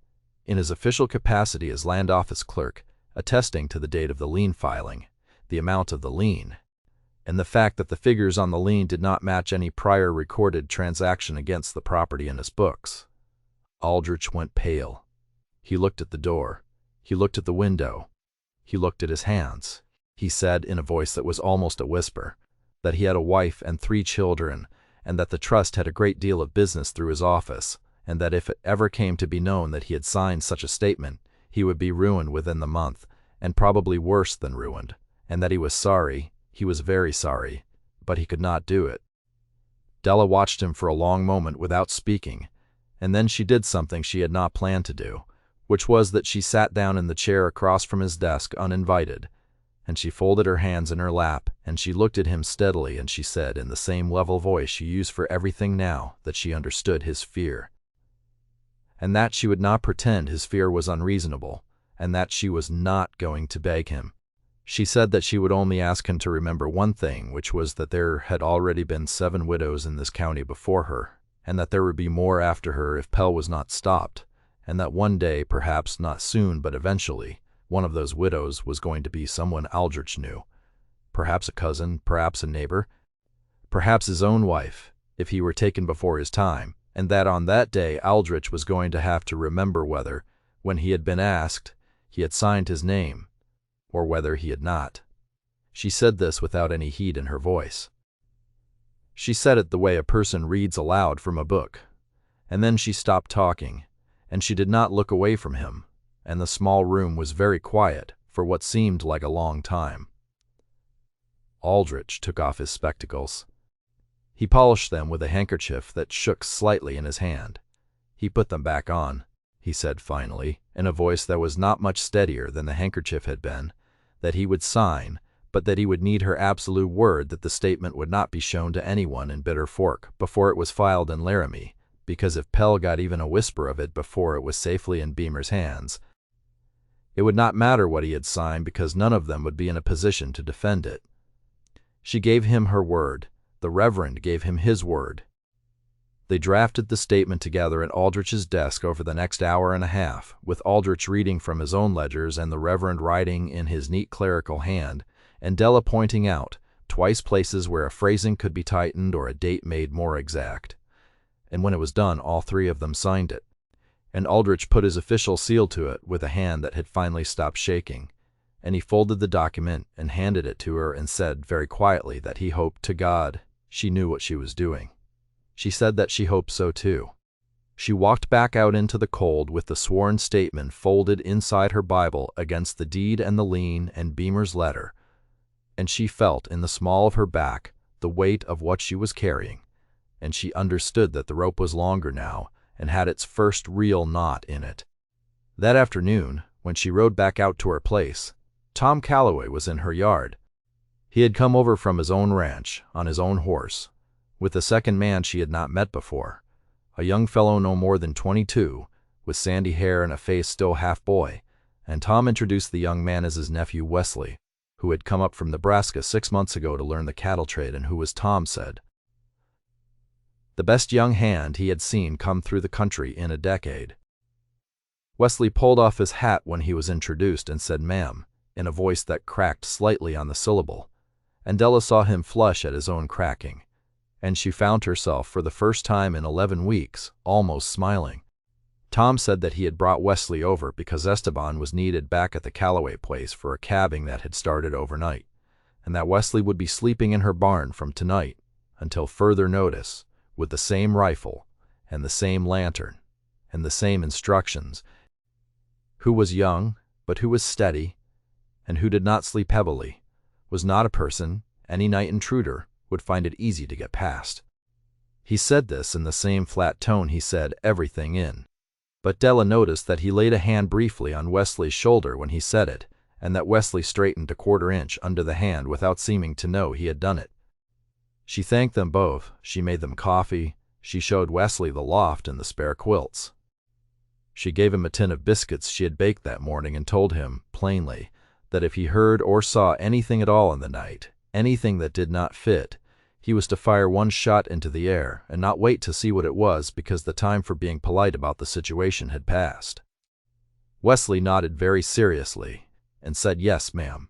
in his official capacity as land office clerk, attesting to the date of the lien filing, the amount of the lien, and the fact that the figures on the lien did not match any prior recorded transaction against the property in his books. Aldrich went pale. He looked at the door. He looked at the window. He looked at his hands. He said, in a voice that was almost a whisper, that he had a wife and 3 children, and that the trust had a great deal of business through his office, and that if it ever came to be known that he had signed such a statement, he would be ruined within the month, and probably worse than ruined, and that he was sorry. He was very sorry, but he could not do it. Della watched him for a long moment without speaking, and then she did something she had not planned to do, which was that she sat down in the chair across from his desk uninvited, and she folded her hands in her lap, and she looked at him steadily, and she said in the same level voice she used for everything now that she understood his fear, and that she would not pretend his fear was unreasonable, and that she was not going to beg him. She said that she would only ask him to remember one thing, which was that there had already been 7 widows in this county before her, and that there would be more after her if Pell was not stopped, and that one day, perhaps not soon but eventually, one of those widows was going to be someone Aldrich knew, perhaps a cousin, perhaps a neighbor, perhaps his own wife, if he were taken before his time, and that on that day Aldrich was going to have to remember whether, when he had been asked, he had signed his name, or whether he had not. She said this without any heat in her voice. She said it the way a person reads aloud from a book, and then she stopped talking, and she did not look away from him, and the small room was very quiet, for what seemed like a long time. Aldrich took off his spectacles. He polished them with a handkerchief that shook slightly in his hand. He put them back on, he said finally, in a voice that was not much steadier than the handkerchief had been, that he would sign, but that he would need her absolute word that the statement would not be shown to anyone in Bitter Fork before it was filed in Laramie, because if Pell got even a whisper of it before it was safely in Beamer's hands, it would not matter what he had signed because none of them would be in a position to defend it. She gave him her word. The Reverend gave him his word. They drafted the statement together at Aldrich's desk over the next hour and a half, with Aldrich reading from his own ledgers and the Reverend writing in his neat clerical hand, and Della pointing out twice places where a phrasing could be tightened or a date made more exact. And when it was done, all three of them signed it, and Aldrich put his official seal to it with a hand that had finally stopped shaking, and he folded the document and handed it to her and said very quietly that he hoped to God she knew what she was doing. She said that she hoped so too. She walked back out into the cold with the sworn statement folded inside her Bible against the deed and the lien and Beamer's letter, and she felt in the small of her back the weight of what she was carrying, and she understood that the rope was longer now and had its first real knot in it. That afternoon, when she rode back out to her place, Tom Calloway was in her yard. He had come over from his own ranch, on his own horse, with a second man she had not met before, a young fellow no more than 22, with sandy hair and a face still half boy, and Tom introduced the young man as his nephew Wesley, who had come up from Nebraska 6 months ago to learn the cattle trade and who, as Tom said, the best young hand he had seen come through the country in a decade. Wesley pulled off his hat when he was introduced and said "ma'am," in a voice that cracked slightly on the syllable, and Della saw him flush at his own cracking, and she found herself, for the first time in 11 weeks, almost smiling. Tom said that he had brought Wesley over because Esteban was needed back at the Calloway place for a calving that had started overnight, and that Wesley would be sleeping in her barn from tonight until further notice, with the same rifle and the same lantern and the same instructions, who was young, but who was steady, and who did not sleep heavily, was not a person any night intruder would find it easy to get past. He said this in the same flat tone he said everything in, but Della noticed that he laid a hand briefly on Wesley's shoulder when he said it, and that Wesley straightened a quarter-inch under the hand without seeming to know he had done it. She thanked them both, she made them coffee, she showed Wesley the loft and the spare quilts. She gave him a tin of biscuits she had baked that morning and told him, plainly, that if he heard or saw anything at all in the night, anything that did not fit, he was to fire one shot into the air and not wait to see what it was because the time for being polite about the situation had passed. Wesley nodded very seriously and said "yes, ma'am,"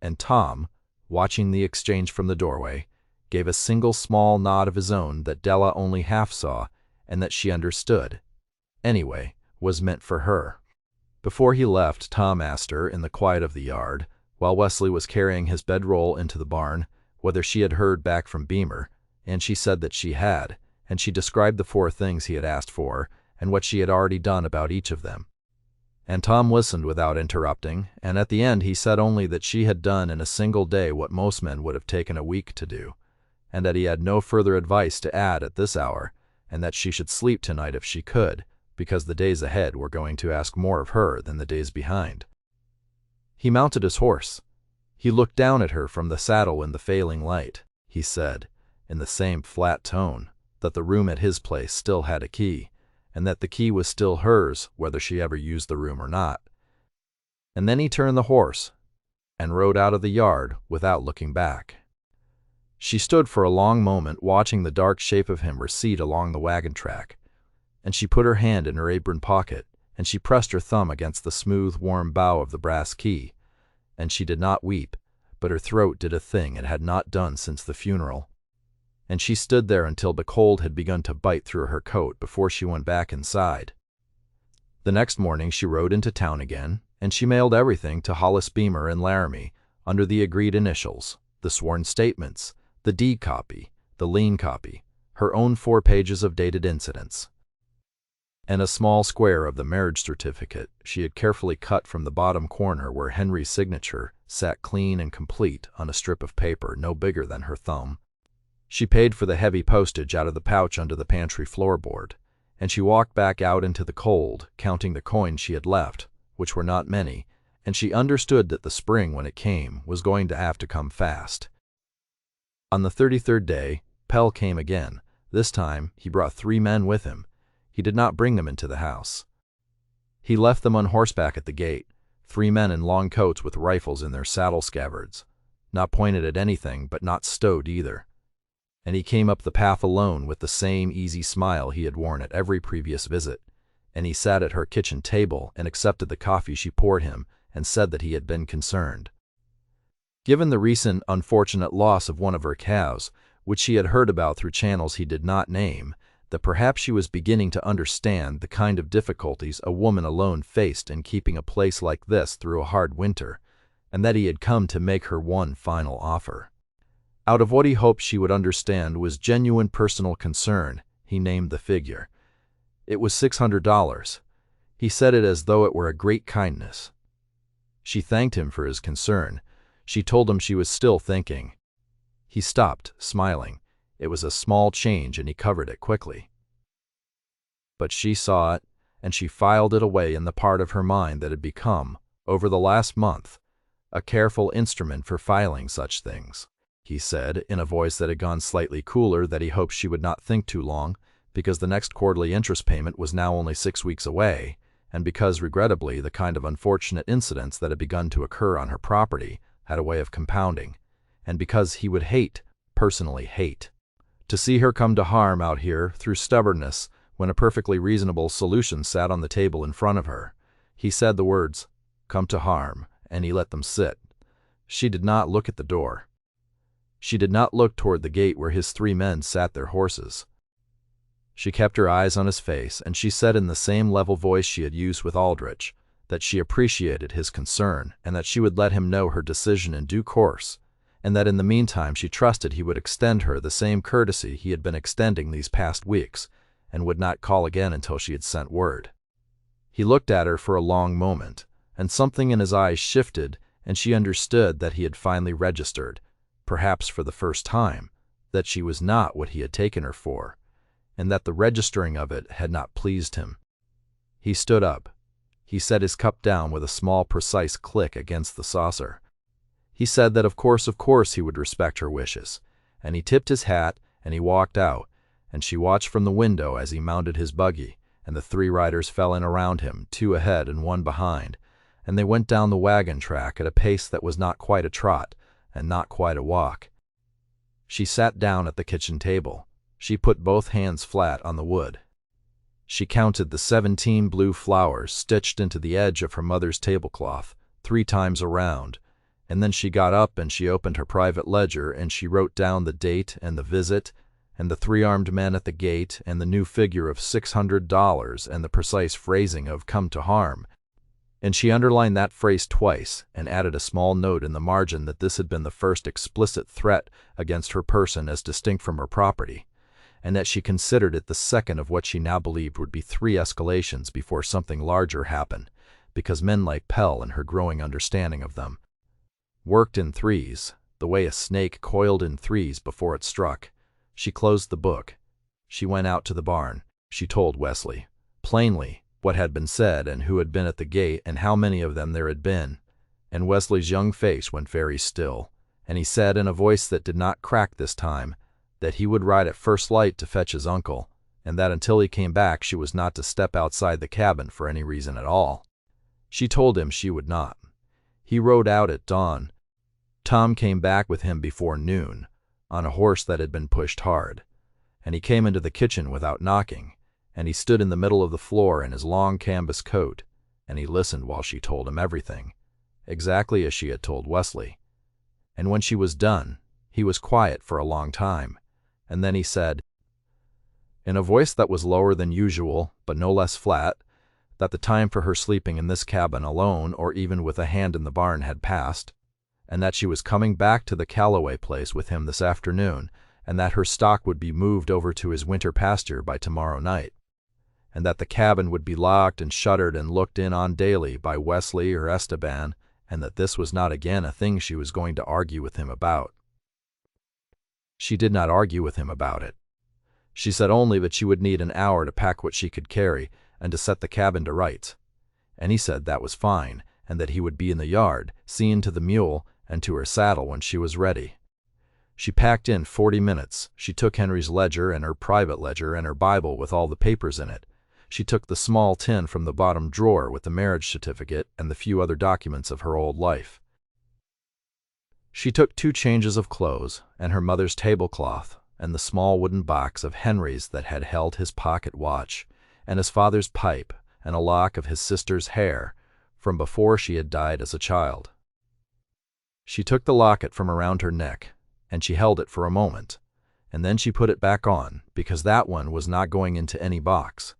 and Tom, watching the exchange from the doorway, gave a single small nod of his own that Della only half saw and that she understood, anyway, was meant for her. Before he left, Tom asked her, in the quiet of the yard, while Wesley was carrying his bedroll into the barn, whether she had heard back from Beamer, and she said that she had, and she described the 4 things he had asked for and what she had already done about each of them. And Tom listened without interrupting, and at the end he said only that she had done in a single day what most men would have taken a week to do, and that he had no further advice to add at this hour, and that she should sleep tonight if she could, because the days ahead were going to ask more of her than the days behind. He mounted his horse. He looked down at her from the saddle in the failing light. He said, in the same flat tone, that the room at his place still had a key, and that the key was still hers whether she ever used the room or not. And then he turned the horse and rode out of the yard without looking back. She stood for a long moment watching the dark shape of him recede along the wagon track, and she put her hand in her apron pocket, and she pressed her thumb against the smooth, warm bow of the brass key, and she did not weep, but her throat did a thing it had not done since the funeral, and she stood there until the cold had begun to bite through her coat before she went back inside. The next morning she rode into town again, and she mailed everything to Hollis Beamer in Laramie, under the agreed initials, the sworn statements, the deed copy, the lien copy, her own 4 pages of dated incidents. and a small square of the marriage certificate she had carefully cut from the bottom corner where Henry's signature sat clean and complete on a strip of paper no bigger than her thumb. She paid for the heavy postage out of the pouch under the pantry floorboard, and she walked back out into the cold, counting the coins she had left, which were not many, and she understood that the spring, when it came, was going to have to come fast. On the 33rd day, Pell came again. This time, he brought 3 men with him. He did not bring them into the house. He left them on horseback at the gate, 3 men in long coats with rifles in their saddle scabbards, not pointed at anything but not stowed either. And he came up the path alone with the same easy smile he had worn at every previous visit, and he sat at her kitchen table and accepted the coffee she poured him and said that he had been concerned. Given the recent unfortunate loss of one of her cows, which she had heard about through channels he did not name, that perhaps she was beginning to understand the kind of difficulties a woman alone faced in keeping a place like this through a hard winter, and that he had come to make her one final offer. Out of what he hoped she would understand was genuine personal concern, he named the figure. It was $600. He said it as though it were a great kindness. She thanked him for his concern. She told him she was still thinking. He stopped, smiling. It was a small change and he covered it quickly. But she saw it, and she filed it away in the part of her mind that had become, over the last month, a careful instrument for filing such things. He said, in a voice that had gone slightly cooler, that he hoped she would not think too long, because the next quarterly interest payment was now only 6 weeks away, and because, regrettably, the kind of unfortunate incidents that had begun to occur on her property had a way of compounding, and because he would hate, personally hate, to see her come to harm out here through stubbornness when a perfectly reasonable solution sat on the table in front of her. He said the words, "come to harm," and he let them sit. She did not look at the door. She did not look toward the gate where his 3 men sat their horses. She kept her eyes on his face, and she said in the same level voice she had used with Aldrich that she appreciated his concern and that she would let him know her decision in due course, and that in the meantime she trusted he would extend her the same courtesy he had been extending these past weeks, and would not call again until she had sent word. He looked at her for a long moment, and something in his eyes shifted, and she understood that he had finally registered, perhaps for the first time, that she was not what he had taken her for, and that the registering of it had not pleased him. He stood up. He set his cup down with a small, precise click against the saucer. He said that of course he would respect her wishes, and he tipped his hat, and he walked out, and she watched from the window as he mounted his buggy, and the 3 riders fell in around him, 2 ahead and 1 behind, and they went down the wagon track at a pace that was not quite a trot, and not quite a walk. She sat down at the kitchen table. She put both hands flat on the wood. She counted the 17 blue flowers stitched into the edge of her mother's tablecloth 3 times around, and then she got up and she opened her private ledger and she wrote down the date and the visit and the 3 armed men at the gate and the new figure of $600 and the precise phrasing of "come to harm." And she underlined that phrase twice and added a small note in the margin that this had been the first explicit threat against her person as distinct from her property, and that she considered it the second of what she now believed would be 3 escalations before something larger happened, because men like Pell and her growing understanding of them worked in 3s, the way a snake coiled in 3s before it struck. She closed the book. She went out to the barn. She told Wesley, plainly, what had been said and who had been at the gate and how many of them there had been, and Wesley's young face went very still, and he said in a voice that did not crack this time that he would ride at first light to fetch his uncle, and that until he came back she was not to step outside the cabin for any reason at all. She told him she would not. He rode out at dawn. Tom came back with him before noon, on a horse that had been pushed hard, and he came into the kitchen without knocking, and he stood in the middle of the floor in his long canvas coat, and he listened while she told him everything, exactly as she had told Wesley. And when she was done, he was quiet for a long time, and then he said, in a voice that was lower than usual, but no less flat, that the time for her sleeping in this cabin alone or even with a hand in the barn had passed, and that she was coming back to the Calloway place with him this afternoon, and that her stock would be moved over to his winter pasture by tomorrow night. and that the cabin would be locked and shuttered and looked in on daily by Wesley or Esteban, and that this was not again a thing she was going to argue with him about. She did not argue with him about it. She said only that she would need an hour to pack what she could carry and to set the cabin to rights. And he said that was fine, and that he would be in the yard, seeing to the mule and to her saddle when she was ready. She packed in 40 minutes. She took Henry's ledger and her private ledger and her Bible with all the papers in it. She took the small tin from the bottom drawer with the marriage certificate and the few other documents of her old life. She took 2 changes of clothes and her mother's tablecloth and the small wooden box of Henry's that had held his pocket watch and his father's pipe and a lock of his sister's hair from before she had died as a child. She took the locket from around her neck, and she held it for a moment, and then she put it back on, because that one was not going into any box.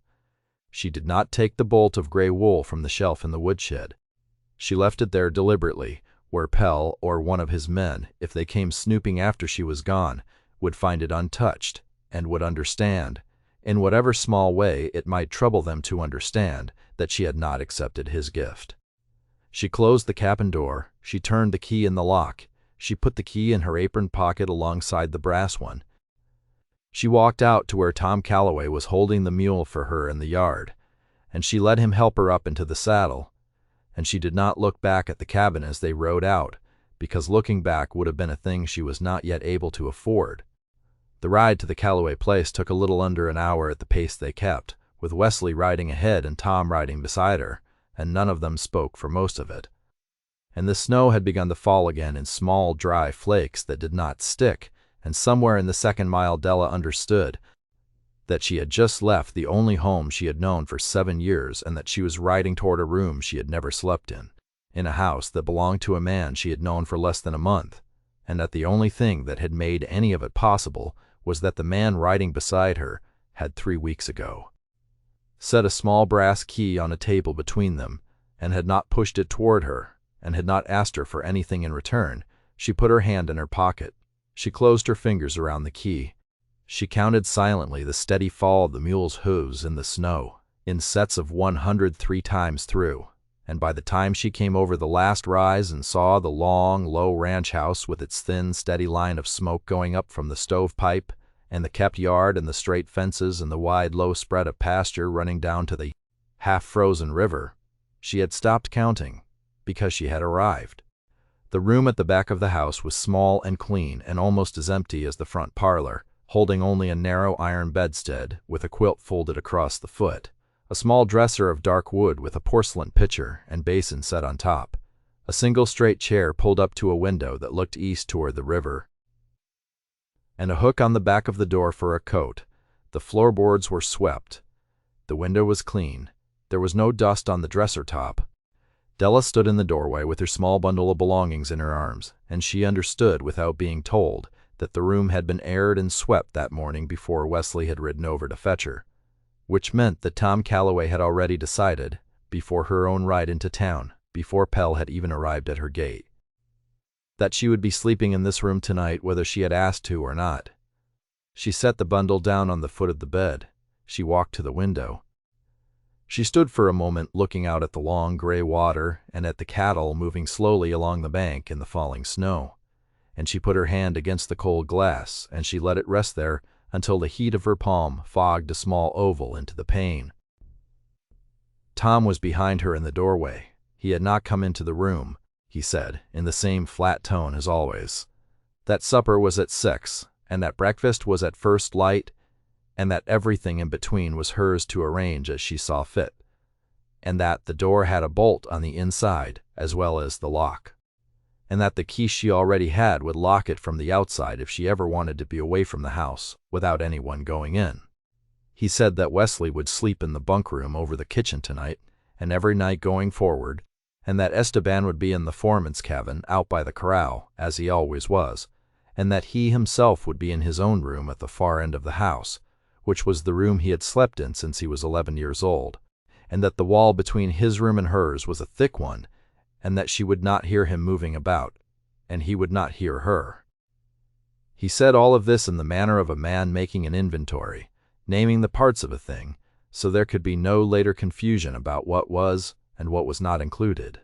She did not take the bolt of gray wool from the shelf in the woodshed. She left it there deliberately, where Pell or one of his men, if they came snooping after she was gone, would find it untouched, and would understand, in whatever small way it might trouble them to understand, that she had not accepted his gift. She closed the cabin door, she turned the key in the lock, she put the key in her apron pocket alongside the brass one. She walked out to where Tom Calloway was holding the mule for her in the yard, and she let him help her up into the saddle, and she did not look back at the cabin as they rode out, because looking back would have been a thing she was not yet able to afford. The ride to the Calloway place took a little under an hour at the pace they kept, with Wesley riding ahead and Tom riding beside her, and none of them spoke for most of it. And the snow had begun to fall again in small, dry flakes that did not stick, and somewhere in the second mile Della understood that she had just left the only home she had known for 7 years and that she was riding toward a room she had never slept in a house that belonged to a man she had known for less than a month, and that the only thing that had made any of it possible was that the man riding beside her had 3 weeks ago set a small brass key on a table between them, and had not pushed it toward her, and had not asked her for anything in return. She put her hand in her pocket. She closed her fingers around the key. She counted silently the steady fall of the mule's hooves in the snow, in sets of 103 times through, and by the time she came over the last rise and saw the long, low ranch house with its thin, steady line of smoke going up from the stovepipe, and the kept yard and the straight fences and the wide, low spread of pasture running down to the half-frozen river, she had stopped counting, because she had arrived. The room at the back of the house was small and clean and almost as empty as the front parlor, holding only a narrow iron bedstead with a quilt folded across the foot, a small dresser of dark wood with a porcelain pitcher and basin set on top, a single straight chair pulled up to a window that looked east toward the river, and a hook on the back of the door for a coat. The floorboards were swept. The window was clean. There was no dust on the dresser top. Della stood in the doorway with her small bundle of belongings in her arms, and she understood, without being told, that the room had been aired and swept that morning before Wesley had ridden over to fetch her, which meant that Tom Calloway had already decided, before her own ride into town, before Pell had even arrived at her gate, that she would be sleeping in this room tonight whether she had asked to or not. She set the bundle down on the foot of the bed. She walked to the window. She stood for a moment looking out at the long gray water and at the cattle moving slowly along the bank in the falling snow, and she put her hand against the cold glass, and she let it rest there until the heat of her palm fogged a small oval into the pane. Tom was behind her in the doorway. He had not come into the room, he said, in the same flat tone as always. That supper was at 6, and that breakfast was at first light, and that everything in between was hers to arrange as she saw fit, and that the door had a bolt on the inside as well as the lock, and that the key she already had would lock it from the outside if she ever wanted to be away from the house without anyone going in. He said that Wesley would sleep in the bunk room over the kitchen tonight, and every night going forward, and that Esteban would be in the foreman's cabin out by the corral, as he always was, and that he himself would be in his own room at the far end of the house, which was the room he had slept in since he was 11 years old, and that the wall between his room and hers was a thick one, and that she would not hear him moving about, and he would not hear her. He said all of this in the manner of a man making an inventory, naming the parts of a thing, so there could be no later confusion about what was and what was not included.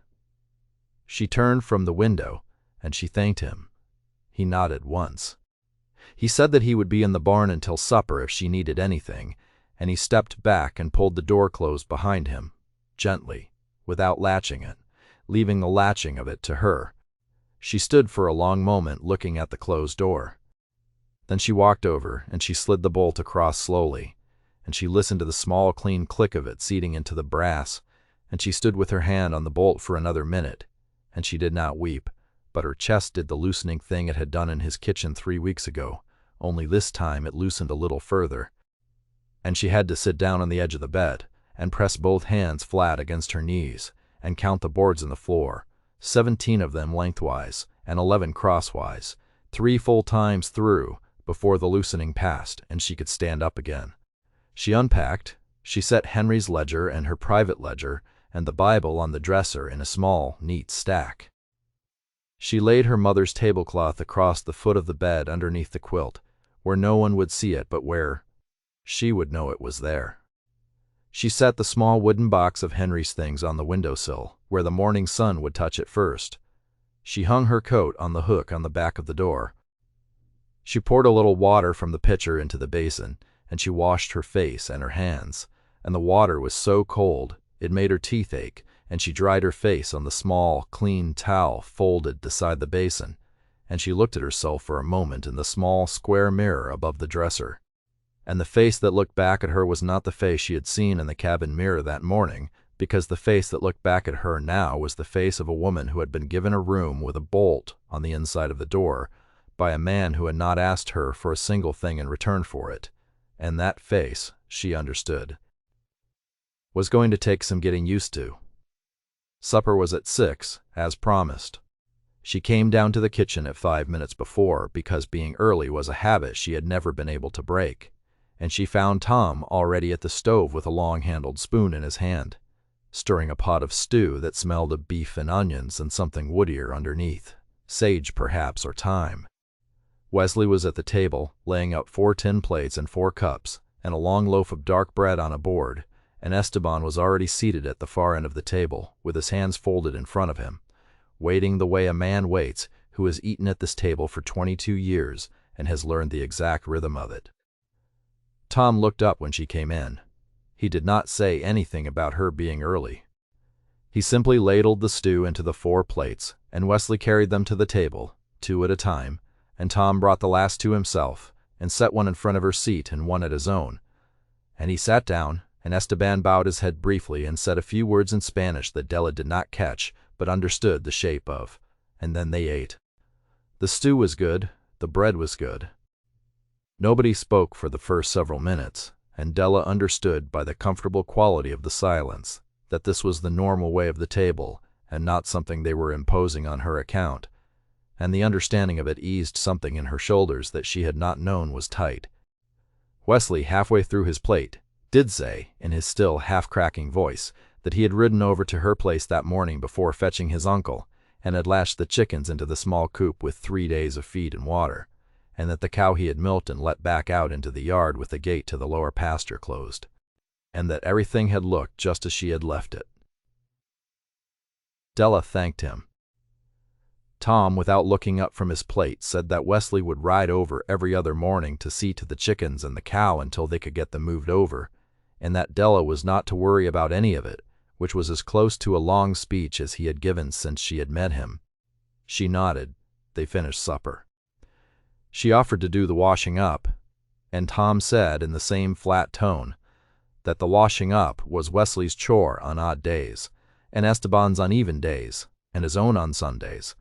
She turned from the window, and she thanked him. He nodded once. He said that he would be in the barn until supper if she needed anything, and he stepped back and pulled the door closed behind him, gently, without latching it, leaving the latching of it to her. She stood for a long moment looking at the closed door. Then she walked over and she slid the bolt across slowly, and she listened to the small clean click of it seating into the brass, and she stood with her hand on the bolt for another minute, and she did not weep, but her chest did the loosening thing it had done in his kitchen 3 weeks ago, only this time it loosened a little further. And she had to sit down on the edge of the bed and press both hands flat against her knees and count the boards in the floor, 17 of them lengthwise and 11 crosswise, 3 full times through before the loosening passed and she could stand up again. She unpacked. She set Henry's ledger and her private ledger and the Bible on the dresser in a small, neat stack. She laid her mother's tablecloth across the foot of the bed underneath the quilt, where no one would see it but where she would know it was there. She set the small wooden box of Henry's things on the windowsill, where the morning sun would touch it first. She hung her coat on the hook on the back of the door. She poured a little water from the pitcher into the basin, and she washed her face and her hands, and the water was so cold it made her teeth ache, and she dried her face on the small, clean towel folded beside the basin, and she looked at herself for a moment in the small, square mirror above the dresser. And the face that looked back at her was not the face she had seen in the cabin mirror that morning, because the face that looked back at her now was the face of a woman who had been given a room with a bolt on the inside of the door by a man who had not asked her for a single thing in return for it. And that face, she understood, was going to take some getting used to. Supper was at 6, as promised. She came down to the kitchen at 5 minutes before because being early was a habit she had never been able to break, and she found Tom already at the stove with a long-handled spoon in his hand, stirring a pot of stew that smelled of beef and onions and something woodier underneath, sage perhaps or thyme. Wesley was at the table, laying out 4 tin plates and 4 cups, and a long loaf of dark bread on a board, and Esteban was already seated at the far end of the table, with his hands folded in front of him, waiting the way a man waits who has eaten at this table for 22 years and has learned the exact rhythm of it. Tom looked up when she came in. He did not say anything about her being early. He simply ladled the stew into the 4 plates, and Wesley carried them to the table, 2 at a time, and Tom brought the last 2 himself, and set one in front of her seat and one at his own. And he sat down, and Esteban bowed his head briefly and said a few words in Spanish that Della did not catch, but understood the shape of, and then they ate. The stew was good, the bread was good. Nobody spoke for the first several minutes, and Della understood by the comfortable quality of the silence that this was the normal way of the table and not something they were imposing on her account, and the understanding of it eased something in her shoulders that she had not known was tight. Wesley, halfway through his plate, did say, in his still half-cracking voice, that he had ridden over to her place that morning before fetching his uncle, and had lashed the chickens into the small coop with 3 days of feed and water, and that the cow he had milked and let back out into the yard with the gate to the lower pasture closed, and that everything had looked just as she had left it. Della thanked him. Tom, without looking up from his plate, said that Wesley would ride over every other morning to see to the chickens and the cow until they could get them moved over, and that Della was not to worry about any of it, which was as close to a long speech as he had given since she had met him. She nodded. They finished supper. She offered to do the washing up, and Tom said in the same flat tone that the washing up was Wesley's chore on odd days, and Esteban's on even days, and his own on Sundays,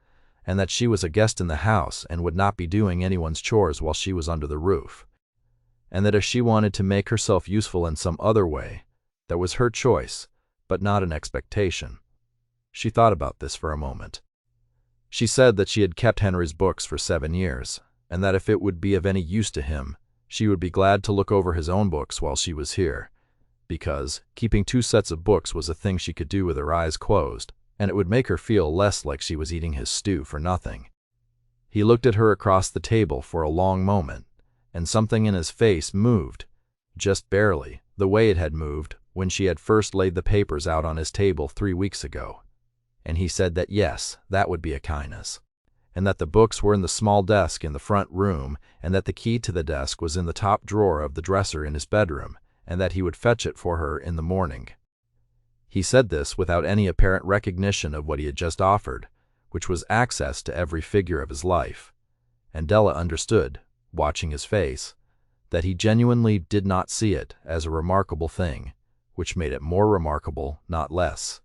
and that she was a guest in the house and would not be doing anyone's chores while she was under the roof, and that if she wanted to make herself useful in some other way, that was her choice, but not an expectation. She thought about this for a moment. She said that she had kept Henry's books for 7 years, and that if it would be of any use to him, she would be glad to look over his own books while she was here, because keeping 2 sets of books was a thing she could do with her eyes closed, and it would make her feel less like she was eating his stew for nothing. He looked at her across the table for a long moment, and something in his face moved, just barely, the way it had moved when she had first laid the papers out on his table 3 weeks ago. And he said that yes, that would be a kindness, and that the books were in the small desk in the front room, and that the key to the desk was in the top drawer of the dresser in his bedroom, and that he would fetch it for her in the morning. He said this without any apparent recognition of what he had just offered, which was access to every figure of his life. And Della understood, watching his face, that he genuinely did not see it as a remarkable thing, which made it more remarkable, not less.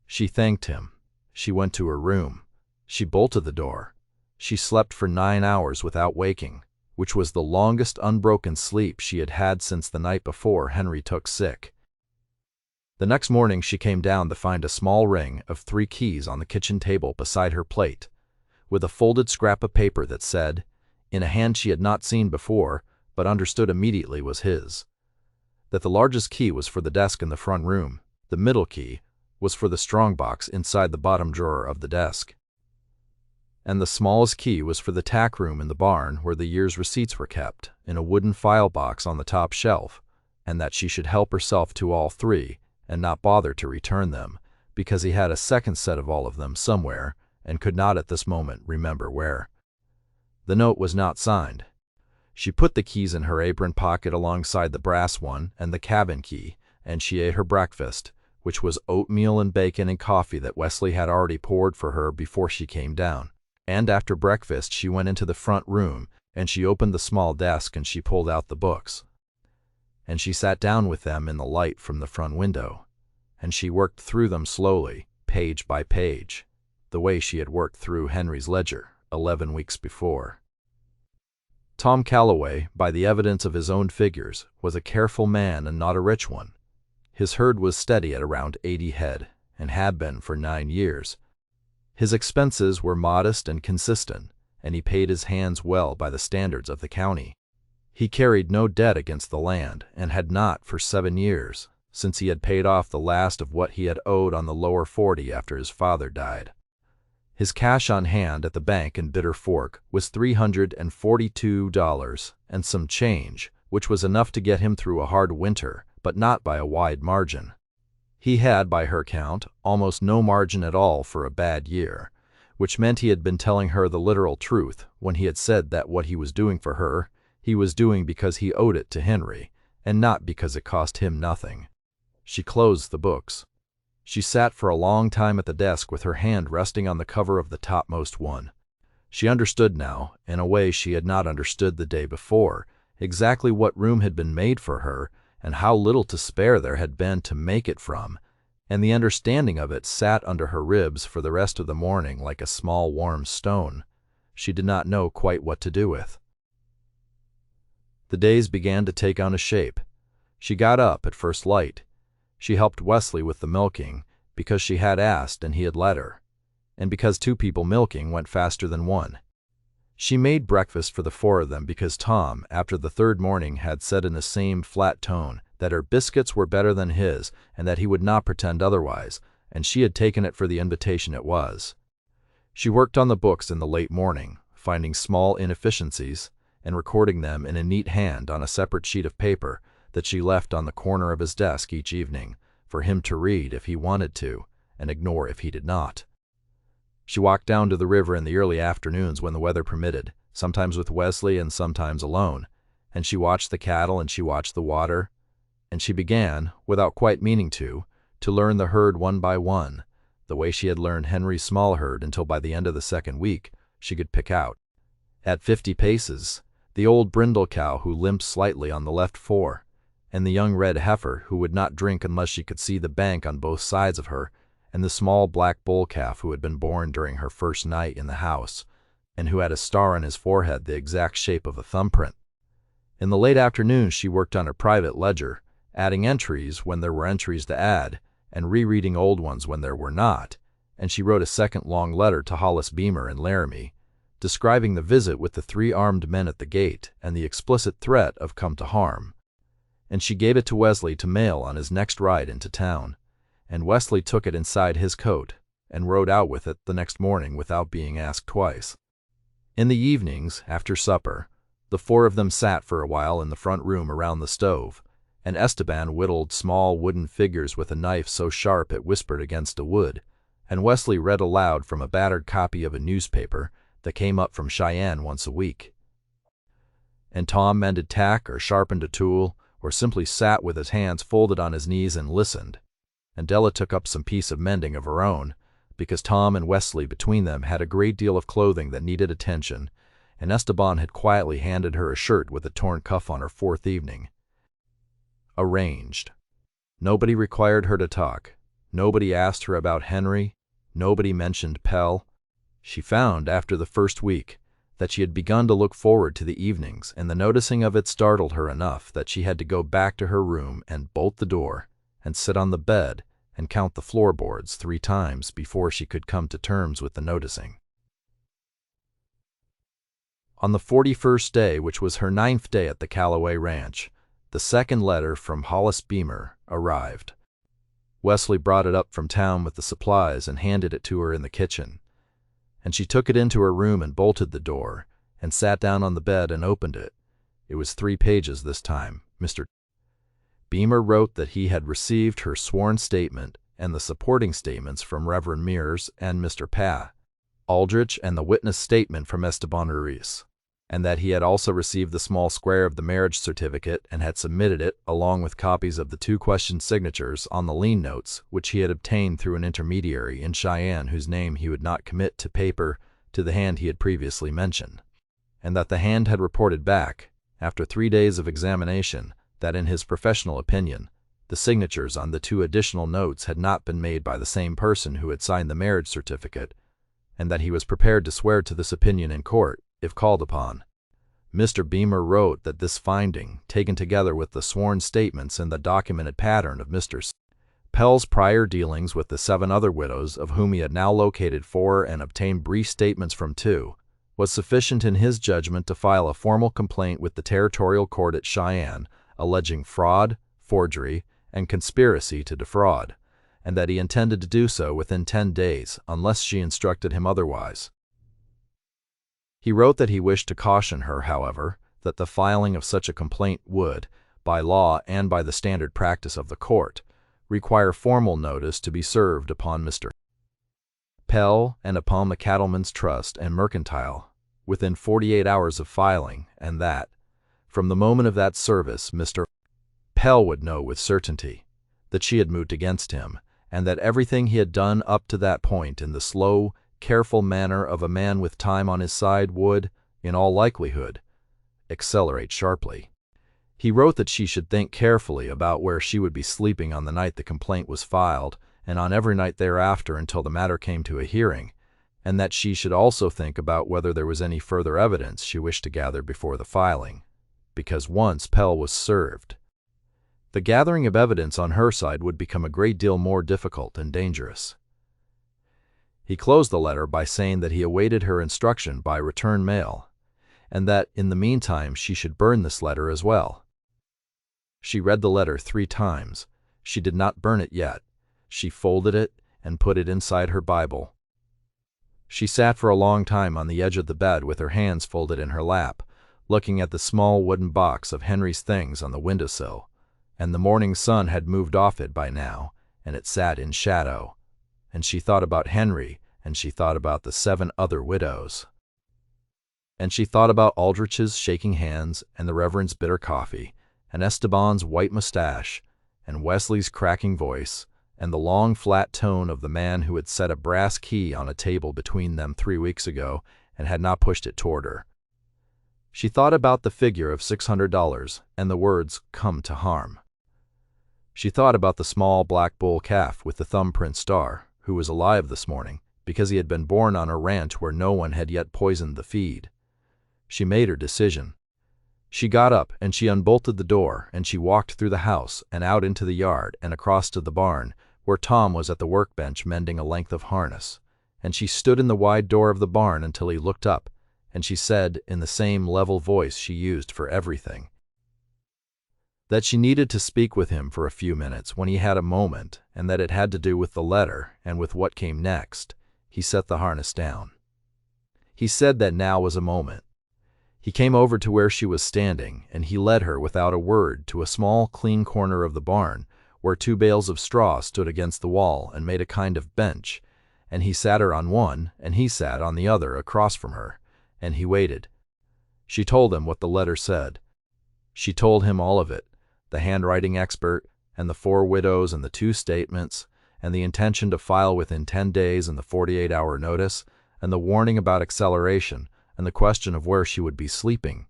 She thanked him. She went to her room. She bolted the door. She slept for 9 hours without waking, which was the longest unbroken sleep she had had since the night before Henry took sick. The next morning she came down to find a small ring of 3 keys on the kitchen table beside her plate, with a folded scrap of paper that said, in a hand she had not seen before, but understood immediately was his, that the largest key was for the desk in the front room, the middle key was for the strongbox inside the bottom drawer of the desk, and the smallest key was for the tack room in the barn where the year's receipts were kept, in a wooden file box on the top shelf, and that she should help herself to all 3 and not bother to return them, because he had a second set of all of them somewhere and could not at this moment remember where. The note was not signed. She put the keys in her apron pocket alongside the brass one and the cabin key, and she ate her breakfast, which was oatmeal and bacon and coffee that Wesley had already poured for her before she came down. And after breakfast she went into the front room, and she opened the small desk and she pulled out the books. And she sat down with them in the light from the front window, and she worked through them slowly, page by page, the way she had worked through Henry's ledger 11 weeks before. Tom Calloway, by the evidence of his own figures, was a careful man and not a rich one. His herd was steady at around 80 head, and had been for 9 years. His expenses were modest and consistent, and he paid his hands well by the standards of the county. He carried no debt against the land, and had not for 7 years, since he had paid off the last of what he had owed on the lower 40 after his father died. His cash on hand at the bank in Bitter Fork was $342 and some change, which was enough to get him through a hard winter, but not by a wide margin. He had, by her count, almost no margin at all for a bad year, which meant he had been telling her the literal truth when he had said that what he was doing for her, he was doing because he owed it to Henry, and not because it cost him nothing. She closed the books. She sat for a long time at the desk with her hand resting on the cover of the topmost one. She understood now, in a way she had not understood the day before, exactly what room had been made for her, and how little to spare there had been to make it from, and the understanding of it sat under her ribs for the rest of the morning like a small warm stone she did not know quite what to do with. The days began to take on a shape. She got up at first light. She helped Wesley with the milking, because she had asked and he had let her, and because 2 people milking went faster than 1. She made breakfast for the 4 of them because Tom, after the 3rd morning, had said in the same flat tone that her biscuits were better than his and that he would not pretend otherwise, and she had taken it for the invitation it was. She worked on the books in the late morning, finding small inefficiencies and recording them in a neat hand on a separate sheet of paper that she left on the corner of his desk each evening, for him to read if he wanted to, and ignore if he did not. She walked down to the river in the early afternoons when the weather permitted, sometimes with Wesley and sometimes alone, and she watched the cattle and she watched the water, and she began, without quite meaning to learn the herd one by one, the way she had learned Henry's small herd until by the end of the 2nd week she could pick out, at 50 paces, the old brindle cow who limped slightly on the left fore, and the young red heifer who would not drink unless she could see the bank on both sides of her, and the small black bull calf who had been born during her first night in the house, and who had a star on his forehead the exact shape of a thumbprint. In the late afternoon she worked on her private ledger, adding entries when there were entries to add, and rereading old ones when there were not, and she wrote a 2nd long letter to Hollis Beamer in Laramie, describing the visit with the 3 armed men at the gate and the explicit threat of come to harm. And she gave it to Wesley to mail on his next ride into town, and Wesley took it inside his coat and rode out with it the next morning without being asked twice. In the evenings, after supper, the 4 of them sat for a while in the front room around the stove, and Esteban whittled small wooden figures with a knife so sharp it whispered against a wood, and Wesley read aloud from a battered copy of a newspaper that came up from Cheyenne once a week. And Tom mended tack or sharpened a tool, or simply sat with his hands folded on his knees and listened. And Della took up some piece of mending of her own, because Tom and Wesley between them had a great deal of clothing that needed attention, and Esteban had quietly handed her a shirt with a torn cuff on her fourth evening. Arranged. Nobody required her to talk. Nobody asked her about Henry. Nobody mentioned Pell. She found, after the first week, that she had begun to look forward to the evenings, and the noticing of it startled her enough that she had to go back to her room and bolt the door, and sit on the bed and count the floorboards 3 times before she could come to terms with the noticing. On the 41st day, which was her 9th day at the Callaway Ranch, the second letter from Hollis Beamer arrived. Wesley brought it up from town with the supplies and handed it to her in the kitchen, and she took it into her room and bolted the door, and sat down on the bed and opened it. It was 3 pages this time. Mr. Beamer wrote that he had received her sworn statement and the supporting statements from Reverend Mears and Mr. Pa. Aldrich and the witness statement from Esteban Ruiz, and that he had also received the small square of the marriage certificate and had submitted it, along with copies of the 2 questioned signatures on the lien notes, which he had obtained through an intermediary in Cheyenne whose name he would not commit to paper to the hand he had previously mentioned, and that the hand had reported back, after 3 days of examination, that in his professional opinion, the signatures on the 2 additional notes had not been made by the same person who had signed the marriage certificate, and that he was prepared to swear to this opinion in court, if called upon. Mr. Beamer wrote that this finding, taken together with the sworn statements and the documented pattern of Mr. Pell's prior dealings with the 7 other widows of whom he had now located 4 and obtained brief statements from 2, was sufficient in his judgment to file a formal complaint with the Territorial Court at Cheyenne, alleging fraud, forgery, and conspiracy to defraud, and that he intended to do so within 10 days, unless she instructed him otherwise. He wrote that he wished to caution her, however, that the filing of such a complaint would, by law and by the standard practice of the court, require formal notice to be served upon Mr. Pell and upon the Cattlemen's Trust and Mercantile within 48 hours of filing, and that, from the moment of that service, Mr. Pell would know with certainty that she had moved against him, and that everything he had done up to that point in the slow, careful manner of a man with time on his side would, in all likelihood, accelerate sharply. He wrote that she should think carefully about where she would be sleeping on the night the complaint was filed, and on every night thereafter until the matter came to a hearing, and that she should also think about whether there was any further evidence she wished to gather before the filing, because once Pell was served, the gathering of evidence on her side would become a great deal more difficult and dangerous. He closed the letter by saying that he awaited her instruction by return mail, and that, in the meantime, she should burn this letter as well. She read the letter 3 times. She did not burn it yet. She folded it and put it inside her Bible. She sat for a long time on the edge of the bed with her hands folded in her lap, looking at the small wooden box of Henry's things on the windowsill, and the morning sun had moved off it by now, and it sat in shadow. And she thought about Henry, and she thought about the 7 other widows. And she thought about Aldrich's shaking hands, and the Reverend's bitter coffee, and Esteban's white mustache, and Wesley's cracking voice, and the long flat tone of the man who had set a brass key on a table between them 3 weeks ago and had not pushed it toward her. She thought about the figure of $600 and the words, "come to harm." She thought about the small black bull calf with the thumbprint star, who was alive this morning, because he had been born on a ranch where no one had yet poisoned the feed. She made her decision. She got up and she unbolted the door, and she walked through the house and out into the yard and across to the barn, where Tom was at the workbench mending a length of harness, and she stood in the wide door of the barn until he looked up, and she said, in the same level voice she used for everything, that she needed to speak with him for a few minutes when he had a moment, and that it had to do with the letter and with what came next. He set the harness down. He said that now was a moment. He came over to where she was standing, and he led her without a word to a small, clean corner of the barn, where 2 bales of straw stood against the wall and made a kind of bench, and he sat her on one, and he sat on the other across from her, and he waited. She told him what the letter said. She told him all of it, the handwriting expert, and the 4 widows and the 2 statements, and the intention to file within 10 days and the 48-hour notice, and the warning about acceleration, and the question of where she would be sleeping.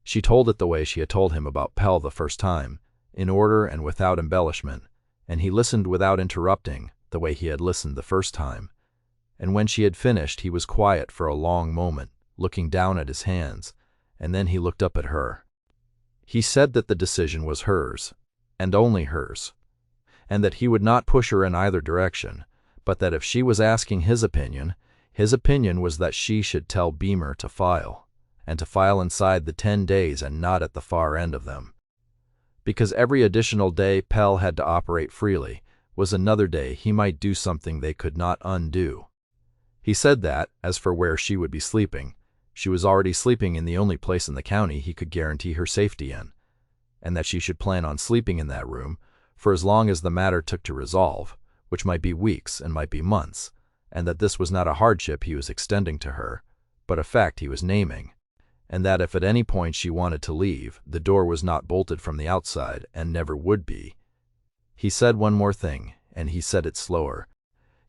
She told it the way she had told him about Pell the first time, in order and without embellishment, and he listened without interrupting, the way he had listened the first time. And when she had finished, he was quiet for a long moment, looking down at his hands, and then he looked up at her. He said that the decision was hers, and only hers, and that he would not push her in either direction, but that if she was asking his opinion was that she should tell Beamer to file, and to file inside the 10 days and not at the far end of them. Because every additional day Pell had to operate freely was another day he might do something they could not undo. He said that, as for where she would be sleeping, she was already sleeping in the only place in the county he could guarantee her safety in, and that she should plan on sleeping in that room for as long as the matter took to resolve, which might be weeks and might be months, and that this was not a hardship he was extending to her, but a fact he was naming, and that if at any point she wanted to leave, the door was not bolted from the outside and never would be. He said one more thing, and he said it slower.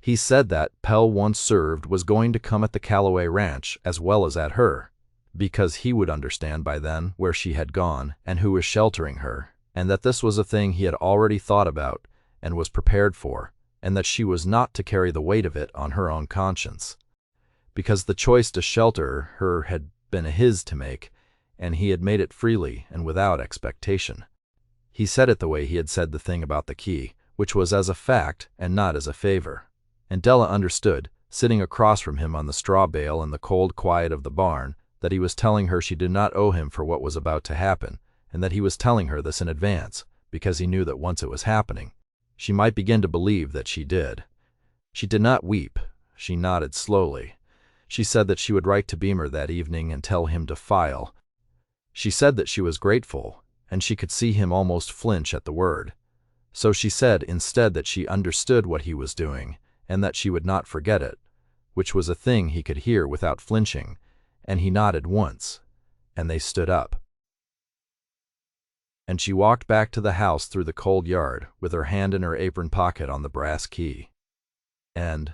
He said that Pell once served was going to come at the Calloway Ranch as well as at her, because he would understand by then where she had gone and who was sheltering her, and that this was a thing he had already thought about and was prepared for, and that she was not to carry the weight of it on her own conscience, because the choice to shelter her had been his to make, and he had made it freely and without expectation. He said it the way he had said the thing about the key, which was as a fact and not as a favor. And Della understood, sitting across from him on the straw bale in the cold quiet of the barn, that he was telling her she did not owe him for what was about to happen, and that he was telling her this in advance, because he knew that once it was happening, she might begin to believe that she did. She did not weep. She nodded slowly. She said that she would write to Beamer that evening and tell him to file. She said that she was grateful, and she could see him almost flinch at the word. So she said instead that she understood what he was doing, and that she would not forget it, which was a thing he could hear without flinching, and he nodded once, and they stood up. And she walked back to the house through the cold yard, with her hand in her apron pocket on the brass key. And